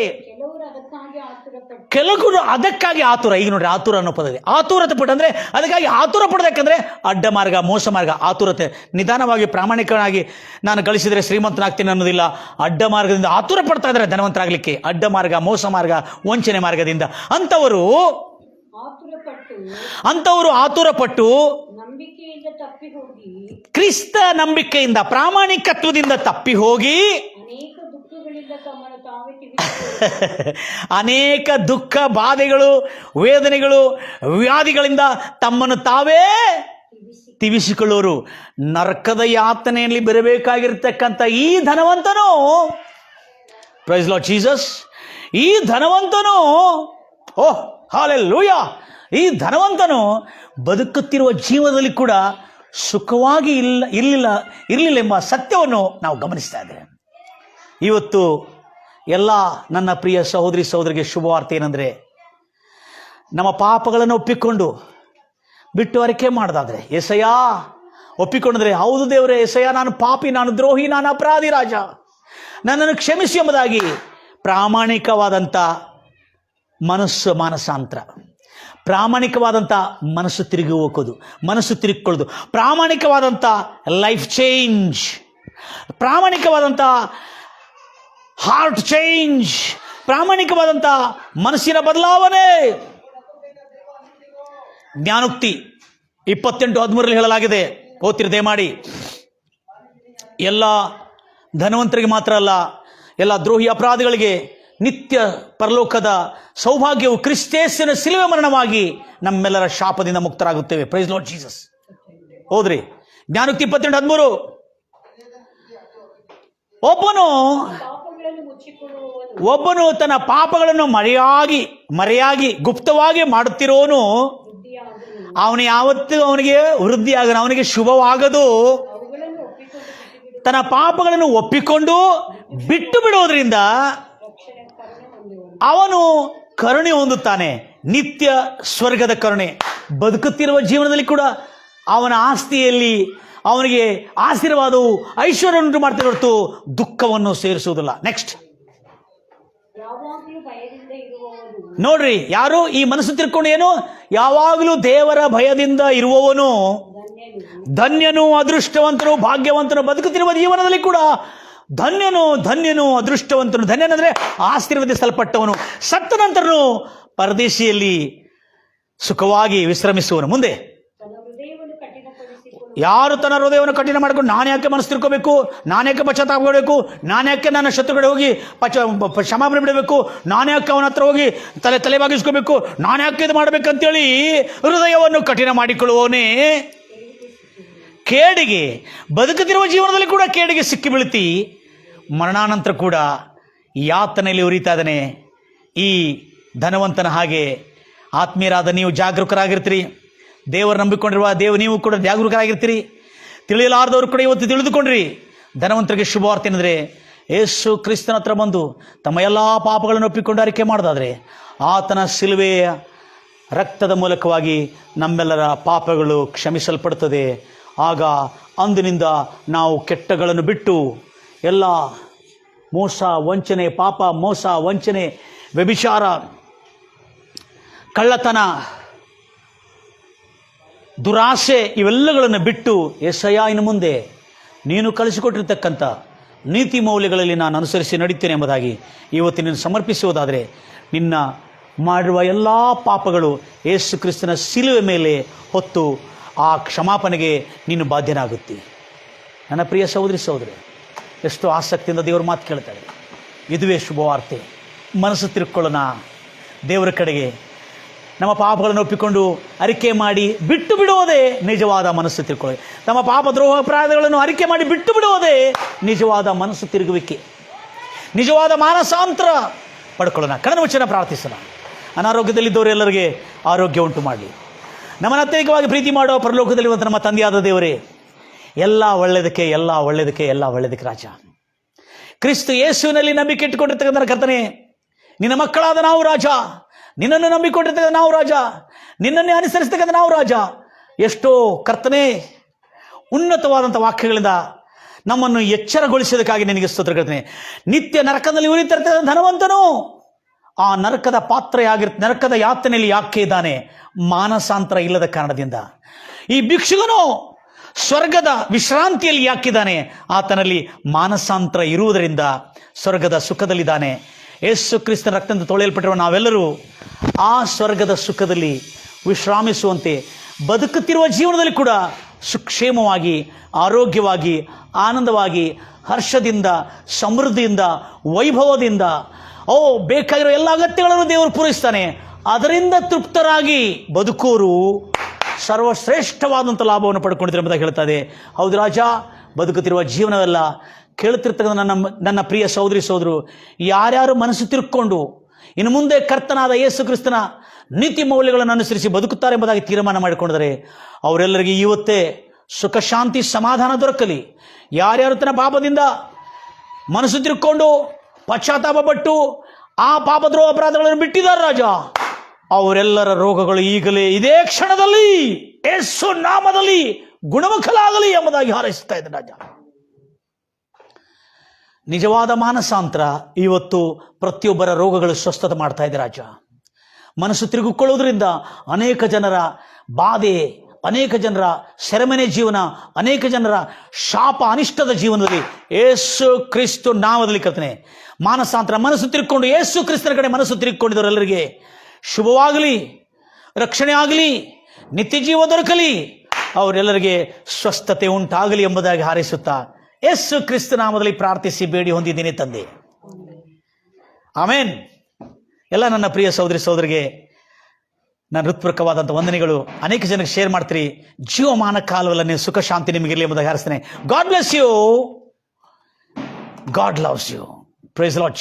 Speaker 1: ಕೆಲವರು ಅದಕ್ಕಾಗಿ ಆತುರ. ಈಗ ನೋಡ್ರಿ, ಆತುರ ಅನ್ನೋ ಪದ ಇದೆ. ಆತುರತೆ ಪಟ್ಟು ಅಂದ್ರೆ ಅದಕ್ಕಾಗಿ ಆತುರ ಪಡಬೇಕಂದ್ರೆ ಅಡ್ಡ ಮಾರ್ಗ, ಮೋಸ ಮಾರ್ಗ, ಆತುರತೆ. ನಿಧಾನವಾಗಿ ಪ್ರಾಮಾಣಿಕನಾಗಿ ನಾನು ಗಳಿಸಿದರೆ ಶ್ರೀಮಂತನಾಗ್ತೀನಿ ಅನ್ನೋದಿಲ್ಲ. ಅಡ್ಡ ಮಾರ್ಗದಿಂದ ಆತುರ ಪಡ್ತಾ ಇದ್ದಾರೆ ಧನವಂತರಾಗಲಿಕ್ಕೆ. ಅಡ್ಡ ಮಾರ್ಗ, ಮೋಸ ಮಾರ್ಗ, ವಂಚನೆ ಮಾರ್ಗದಿಂದ ಅಂಥವರು ಆತುರಪಟ್ಟು ಕ್ರಿಸ್ತ ನಂಬಿಕೆಯಿಂದ, ಪ್ರಾಮಾಣಿಕತ್ವದಿಂದ ತಪ್ಪಿ ಹೋಗಿ ಅನೇಕ ದುಃಖ, ಬಾಧೆಗಳು, ವೇದನೆಗಳು, ವ್ಯಾಧಿಗಳಿಂದ ತಮ್ಮನ್ನು ತಾವೇ ತಿವಿಸಿಕೊಳ್ಳೋರು. ನರಕದ ಯಾತನೆಯಲ್ಲಿ ಬರಬೇಕಾಗಿರ್ತಕ್ಕಂಥ ಈ ಧನವಂತನು, ಪ್ರೈಸ್ ಲಾರ್ಡ್ ಜೀಸಸ್, ಈ ಧನವಂತನು, ಓಹ್ ಹಲ್ಲೆಲೂಯಾ, ಈ ಧನವಂತನು ಬದುಕುತ್ತಿರುವ ಜೀವನದಲ್ಲಿ ಕೂಡ ಸುಖವಾಗಿ ಇರಲಿಲ್ಲ ಎಂಬ ಸತ್ಯವನ್ನು ನಾವು ಗಮನಿಸ್ತಾ ಇದ್ದೇವೆ. ಇವತ್ತು ಎಲ್ಲ ನನ್ನ ಪ್ರಿಯ ಸಹೋದರಿಗೆ ಶುಭವಾರ್ತೆ ಏನಂದರೆ, ನಮ್ಮ ಪಾಪಗಳನ್ನು ಒಪ್ಪಿಕೊಂಡು ಬಿಟ್ಟು ಅರಿಕೆ ಮಾಡೋದಾದರೆ, ಎಸಯ್ಯ ಒಪ್ಪಿಕೊಂಡ್ರೆ, ಹೌದು ದೇವರೇ, ಎಸಯ್ಯ ನಾನು ಪಾಪಿ, ನಾನು ದ್ರೋಹಿ, ನಾನು ಅಪರಾಧಿ ರಾಜ, ನನ್ನನ್ನು ಕ್ಷಮಿಸಿ ಎಂಬುದಾಗಿ ಪ್ರಾಮಾಣಿಕವಾದಂಥ ಮಾನಸಾಂತರ, ಪ್ರಾಮಾಣಿಕವಾದಂಥ ಮನಸ್ಸು ತಿರುಗಿಕೊಳ್ಳೋದು, ಪ್ರಾಮಾಣಿಕವಾದಂಥ ಲೈಫ್ ಚೇಂಜ್, ಪ್ರಾಮಾಣಿಕವಾದಂಥ ಹಾರ್ಟ್ ಚೇಂಜ್, ಪ್ರಾಮಾಣಿಕವಾದಂಥ ಮನಸ್ಸಿನ ಬದಲಾವಣೆ. ಜ್ಞಾನೋಕ್ತಿ 28:13 ಹೇಳಲಾಗಿದೆ, ಓದ್ತಿರಿ ದಯಮಾಡಿ. ಎಲ್ಲ ಧನವಂತರಿಗೆ ಮಾತ್ರ ಅಲ್ಲ, ಎಲ್ಲ ದ್ರೋಹಿ ಅಪರಾಧಿಗಳಿಗೆ ನಿತ್ಯ ಪರಲೋಕದ ಸೌಭಾಗ್ಯವು ಕ್ರಿಸ್ತೇಸನ ಶಿಲುಬೆ ಮರಣವಾಗಿ ನಮ್ಮೆಲ್ಲರ ಶಾಪದಿಂದ ಮುಕ್ತರಾಗುತ್ತೇವೆ. Price Lord Jesus. ಹೋದ್ರಿ ಜ್ಞಾನೋಕ್ತಿ 28:13. ಒಬ್ಬನು ತನ್ನ ಪಾಪಗಳನ್ನು ಮರೆಯಾಗಿ ಗುಪ್ತವಾಗಿ ಮಾಡುತ್ತಿರೋನು, ಅವನು ಯಾವತ್ತೂ ಅವನಿಗೆ ವೃದ್ಧಿಯಾಗನು, ಅವನಿಗೆ ಶುಭವಾಗದು. ತನ್ನ ಪಾಪಗಳನ್ನು ಒಪ್ಪಿಕೊಂಡು ಬಿಟ್ಟು ಬಿಡುವುದರಿಂದ ಅವನು ಕರುಣೆ ಹೊಂದುತ್ತಾನೆ, ನಿತ್ಯ ಸ್ವರ್ಗದ ಕರುಣೆ. ಬದುಕುತ್ತಿರುವ ಜೀವನದಲ್ಲಿ ಕೂಡ ಅವನ ಆಸ್ತಿಯಲ್ಲಿ ಅವನಿಗೆ ಆಶೀರ್ವಾದವು, ಐಶ್ವರ್ಯವನ್ನು ಮಾಡ್ತಾ ಹೊರತು ದುಃಖವನ್ನು ಸೇರಿಸುವುದಿಲ್ಲ. ನೆಕ್ಸ್ಟ್ ನೋಡ್ರಿ, ಯಾರು ಈ ಮನಸ್ಸು ತಿಳ್ಕೊಂಡು ಏನು, ಯಾವಾಗಲೂ ದೇವರ ಭಯದಿಂದ ಇರುವವನು ಧನ್ಯನು, ಅದೃಷ್ಟವಂತನು, ಭಾಗ್ಯವಂತನು. ಬದುಕುತ್ತಿರುವ ಜೀವನದಲ್ಲಿ ಕೂಡ ಧನ್ಯನು, ಅದೃಷ್ಟವಂತನು. ಧನ್ಯನಂದ್ರೆ ಆಶೀರ್ವದಿಸಲ್ಪಟ್ಟವನು. ಸತ್ತ ನಂತರನು ಪರದೇಶಿಯಲ್ಲಿ ಸುಖವಾಗಿ ವಿಶ್ರಮಿಸುವನು. ಮುಂದೆ ಯಾರು ತನ್ನ ಹೃದಯವನ್ನು ಕಠಿಣ ಮಾಡಿಕೊಂಡು, ನಾನು ಯಾಕೆ ಮನಸ್ಸು ತಿಳ್ಕೋಬೇಕು, ನಾನು ಯಾಕೆ ಪಶ್ಚಾತ್ತಾಪಬೇಕು, ನಾನು ಯಾಕೆ ನನ್ನ ಶತ್ರುಗಡೆ ಹೋಗಿ ಕ್ಷಮಾಪಣೆ ಬಿಡಬೇಕು, ನಾನು ಯಾಕೆ ಅವನ ಹತ್ರ ಹೋಗಿ ತಲೆ ಬಾಗಿಸ್ಕೋಬೇಕು, ನಾನು ಯಾಕೆ ಇದು ಮಾಡಬೇಕಂತೇಳಿ ಹೃದಯವನ್ನು ಕಠಿಣ ಮಾಡಿಕೊಳ್ಳುವವನೇ ಕೇಡಿಗೆ, ಬದುಕುತ್ತಿರುವ ಜೀವನದಲ್ಲಿ ಕೂಡ ಕೇಡಿಗೆ ಸಿಕ್ಕಿ ಬೀಳ್ತಿ, ಮರಣಾನಂತರ ಕೂಡ ಯಾತನೆಯಲ್ಲಿ ಉರಿತಾ ಇದ್ದಾನೆ. ಈ ಧನವಂತನ ಹಾಗೆ ಆತ್ಮೀಯರಾದ ನೀವು ಜಾಗರೂಕರಾಗಿರ್ತೀರಿ. ದೇವರು ನಂಬಿಕೊಂಡಿರುವ ನೀವು ಕೂಡ ಜಾಗರೂಕರಾಗಿರ್ತೀರಿ. ತಿಳಿಯಲಾರದವರು ಕೂಡ ಇವತ್ತು ತಿಳಿದುಕೊಂಡ್ರಿ. ಧನವಂತರಿಗೆ ಶುಭವಾರ್ತೆ ಏನಂದರೆ, ಯೇಸು ಕ್ರಿಸ್ತನ ಹತ್ರ ಬಂದು ತಮ್ಮ ಎಲ್ಲ ಪಾಪಗಳನ್ನು ಒಪ್ಪಿಕೊಂಡು ಅರಿಕೆ ಮಾಡೋದಾದರೆ ಆತನ ಶಿಲುಬೆಯ ರಕ್ತದ ಮೂಲಕವಾಗಿ ನಮ್ಮೆಲ್ಲರ ಪಾಪಗಳು ಕ್ಷಮಿಸಲ್ಪಡುತ್ತದೆ. ಆಗ ಅಂದಿನಿಂದ ನಾವು ಕೆಟ್ಟಗಳನ್ನು ಬಿಟ್ಟು ಎಲ್ಲ ಮೋಸ ವಂಚನೆ, ಪಾಪ ಮೋಸ ವಂಚನೆ, ವ್ಯಭಿಚಾರ, ಕಳ್ಳತನ, ದುರಾಸೆ ಇವೆಲ್ಲಗಳನ್ನು ಬಿಟ್ಟು ಯೆಶಯ್ಯ ಇನ್ನು ಮುಂದೆ ನೀನು ಕಳಿಸಿಕೊಟ್ಟಿರ್ತಕ್ಕಂಥ ನೀತಿ ಮೌಲ್ಯಗಳಲ್ಲಿ ನಾನು ಅನುಸರಿಸಿ ನಡೀತೇನೆ ಎಂಬುದಾಗಿ ಇವತ್ತು ನೀನು ಸಮರ್ಪಿಸುವುದಾದರೆ ನಿನ್ನ ಮಾಡಿರುವ ಎಲ್ಲ ಪಾಪಗಳು ಯೇಸು ಕ್ರಿಸ್ತನ ಶಿಲುವೆ ಮೇಲೆ ಹೊತ್ತು ಆ ಕ್ಷಮಾಪಣೆಗೆ ನೀನು ಬಾಧ್ಯನಾಗುತ್ತಿ. ನನ್ನ ಪ್ರಿಯ ಸಹೋದರಿ ಸಹೋದರಿ, ಎಷ್ಟು ಆಸಕ್ತಿಯಿಂದ ದೇವರ ಮಾತು ಕೇಳ್ತಾರೆ. ಇದುವೇ ಶುಭವಾರ್ತೆ. ಮನಸ್ಸು ತಿರುಕೊಳ್ಳೋಣ ದೇವರ ಕಡೆಗೆ. ನಮ್ಮ ಪಾಪಗಳನ್ನು ಒಪ್ಪಿಕೊಂಡು ಅರಿಕೆ ಮಾಡಿ ಬಿಟ್ಟು ಬಿಡುವುದೇ ನಿಜವಾದ ಮನಸ್ಸು ತಿರುಕೊಳ್ಳಿ. ನಮ್ಮ ಪಾಪ ದ್ರೋಹ ಅಪರಾಧಗಳನ್ನು ಅರಿಕೆ ಮಾಡಿ ಬಿಟ್ಟು ಬಿಡುವುದೇ ನಿಜವಾದ ಮನಸ್ಸು ತಿರುಗುವಿಕೆ, ನಿಜವಾದ ಮಾನಸಾಂತರ ಪಡ್ಕೊಳ್ಳೋಣ. ಕಣ್ಣು ಮುಚ್ಚನ ಪ್ರಾರ್ಥಿಸೋಣ. ಅನಾರೋಗ್ಯದಲ್ಲಿದ್ದವರೆಲ್ಲರಿಗೆ ಆರೋಗ್ಯ ಉಂಟು ಮಾಡಲಿ. ನಮ್ಮನ್ನು ಅತ್ಯಧಿಕವಾಗಿ ಪ್ರೀತಿ ಮಾಡೋ ಪರಲೋಕದಲ್ಲಿರುವಂಥ ನಮ್ಮ ತಂದೆಯಾದ ದೇವರೇ, ಎಲ್ಲ ಒಳ್ಳೆಯದಕ್ಕೆ ಎಲ್ಲ ಒಳ್ಳೆಯದಕ್ಕೆ ಎಲ್ಲ ಒಳ್ಳೆಯದಕ್ಕೆ ರಾಜ, ಕ್ರಿಸ್ತ ಯೇಸುವಿನಲ್ಲಿ ನಂಬಿಕೆ ಇಟ್ಟುಕೊಂಡಿರ್ತಕ್ಕಂಥ ಕರ್ತನೆ, ನಿನ್ನ ಮಕ್ಕಳಾದ ನಾವು ರಾಜ, ನಿನ್ನನ್ನು ನಂಬಿಕೊಂಡಿರ್ತಕ್ಕಂಥ ನಾವು ರಾಜ, ನಿನ್ನನ್ನೇ ಅನುಸರಿಸ್ತಕ್ಕಂಥ ನಾವು ರಾಜ, ಎಷ್ಟೋ ಕರ್ತನೆ ಉನ್ನತವಾದಂಥ ವಾಕ್ಯಗಳಿಂದ ನಮ್ಮನ್ನು ಎಚ್ಚರಗೊಳಿಸೋದಕ್ಕಾಗಿ ನಿನಗೆ ಸ್ತೋತ್ರ ಕರ್ತನೆ. ನಿತ್ಯ ನರಕದಲ್ಲಿ ಉರಿತಿರ್ತಕ್ಕಂಥ ಧನವಂತನು ಆ ನರಕದ ನರಕದ ಯಾತನೆಯಲ್ಲಿ ಯಾಕೆ ಇದ್ದಾನೆ? ಮಾನಸಾಂತರ ಇಲ್ಲದ ಕಾರಣದಿಂದ. ಈ ಭಿಕ್ಷುಕನು ಸ್ವರ್ಗದ ವಿಶ್ರಾಂತಿಯಲ್ಲಿ ಯಾಕಿದ್ದಾನೆ? ಆತನಲ್ಲಿ ಮಾನಸಾಂತರ ಇರುವುದರಿಂದ ಸ್ವರ್ಗದ ಸುಖದಲ್ಲಿದ್ದಾನೆ. ಯೇಸು ಕ್ರಿಸ್ತನ ರಕ್ತದಿಂದ ತೊಳೆಯಲ್ಪಟ್ಟಿರುವ ನಾವೆಲ್ಲರೂ ಆ ಸ್ವರ್ಗದ ಸುಖದಲ್ಲಿ ವಿಶ್ರಾಮಿಸುವಂತೆ ಬದುಕುತ್ತಿರುವ ಜೀವನದಲ್ಲಿ ಕೂಡ ಸುಕ್ಷೇಮವಾಗಿ, ಆರೋಗ್ಯವಾಗಿ, ಆನಂದವಾಗಿ, ಹರ್ಷದಿಂದ, ಸಮೃದ್ಧಿಯಿಂದ, ವೈಭವದಿಂದ ಬೇಕಾಗಿರೋ ಎಲ್ಲ ಅಗತ್ಯಗಳನ್ನು ದೇವರು ಪೂರೈಸ್ತಾನೆ. ಅದರಿಂದ ತೃಪ್ತರಾಗಿ ಬದುಕೋರು ಸರ್ವಶ್ರೇಷ್ಠವಾದಂಥ ಲಾಭವನ್ನು ಪಡ್ಕೊಂಡಿದ್ದಾರೆ ಎಂಬುದಾಗಿ ಹೇಳ್ತದೆ. ಹೌದು ರಾಜ, ಬದುಕುತ್ತಿರುವ ಜೀವನವೆಲ್ಲ ಕೇಳುತ್ತಿರ್ತಕ್ಕಂಥ ನನ್ನ ಪ್ರಿಯ ಸಹೋದರಿ ಸಹೋದರು ಯಾರ್ಯಾರು ಮನಸ್ಸು ತಿರುಕೊಂಡು ಇನ್ನು ಮುಂದೆ ಕರ್ತನಾದ ಯೇಸು ಕ್ರಿಸ್ತನ ನೀತಿ ಮೌಲ್ಯಗಳನ್ನು ಅನುಸರಿಸಿ ಬದುಕುತ್ತಾರೆ ಎಂಬುದಾಗಿ ತೀರ್ಮಾನ ಮಾಡಿಕೊಂಡಿದ್ದಾರೆ, ಅವರೆಲ್ಲರಿಗೆ ಇವತ್ತೇ ಸುಖ, ಶಾಂತಿ, ಸಮಾಧಾನ ದೊರಕಲಿ. ಯಾರ್ಯಾರು ತನ್ನ ಪಾಪದಿಂದ ಮನಸ್ಸು ತಿರುಕೊಂಡು ಪಶ್ಚಾತ್ತಾಪ ಪಟ್ಟು ಆ ಪಾಪದ್ರೋಹ ಅಪರಾಧಗಳನ್ನು ಬಿಟ್ಟಿದ್ದಾರೆ ರಾಜ, ಅವರೆಲ್ಲರ ರೋಗಗಳು ಈಗಲೇ ಇದೇ ಕ್ಷಣದಲ್ಲಿ ಯೇಸು ನಾಮದಲ್ಲಿ ಗುಣಮುಖಲಾಗಲಿ ಎಂಬುದಾಗಿ ಹಾರೈಸ್ತಾ ಇದ್ದ ರಾಜ. ನಿಜವಾದ ಮಾನಸಾಂತರ ಇವತ್ತು ಪ್ರತಿಯೊಬ್ಬರ ರೋಗಗಳು ಸ್ವಸ್ಥತೆ ಮಾಡ್ತಾ ಇದೆ ರಾಜ. ಮನಸ್ಸು ತಿರುಗಿಕೊಳ್ಳುವುದರಿಂದ ಅನೇಕ ಜನರ ಬಾಧೆ, ಅನೇಕ ಜನರ ಸೆರೆಮನೆ ಜೀವನ, ಅನೇಕ ಜನರ ಶಾಪ, ಅನಿಷ್ಟದ ಜೀವನದಲ್ಲಿ ಯೇಸು ಕ್ರಿಸ್ತು ನಾಮದಲ್ಲಿ ಕರ್ತನೆ ಮಾನಸಾಂತರ, ಮನಸ್ಸು ತಿರುಗಿಕೊಂಡು ಯೇಸು ಕ್ರಿಸ್ತನ ಕಡೆ ಮನಸ್ಸು ತಿರುಗಿಕೊಂಡಿದ್ದವರೆಲ್ಲರಿಗೆ ಶುಭವಾಗಲಿ, ರಕ್ಷಣೆ ಆಗಲಿ, ನಿತ್ಯ ಜೀವ ದೊರಕಲಿ, ಅವರೆಲ್ಲರಿಗೆ ಸ್ವಸ್ಥತೆ ಉಂಟಾಗಲಿ ಎಂಬುದಾಗಿ ಹಾರೈಸುತ್ತಾ ಯೇಸು ಕ್ರಿಸ್ತ ನಾಮದಲ್ಲಿ ಪ್ರಾರ್ಥಿಸಿ ಬೇಡಿ ಹೊಂದಿದ್ದೀನಿ ತಂದೆ, ಆಮೇನ್. ಎಲ್ಲ ನನ್ನ ಪ್ರಿಯ ಸಹೋದರಿ ಸಹೋದರಿಗೆ ನನ್ನ ಹೃತ್ಪೂರ್ವಕವಾದಂಥ ವಂದನೆಗಳು. ಅನೇಕ ಜನಕ್ಕೆ ಶೇರ್ ಮಾಡ್ತೀರಿ. ಜೀವಮಾನ ಕಾಲವಲ್ಲ ನೀವು ಸುಖ ಶಾಂತಿ ನಿಮಗಿರಲಿ ಎಂಬುದಾಗಿ ಹಾರಿಸ್ತೇನೆ. God bless you. God loves you. Praise lord.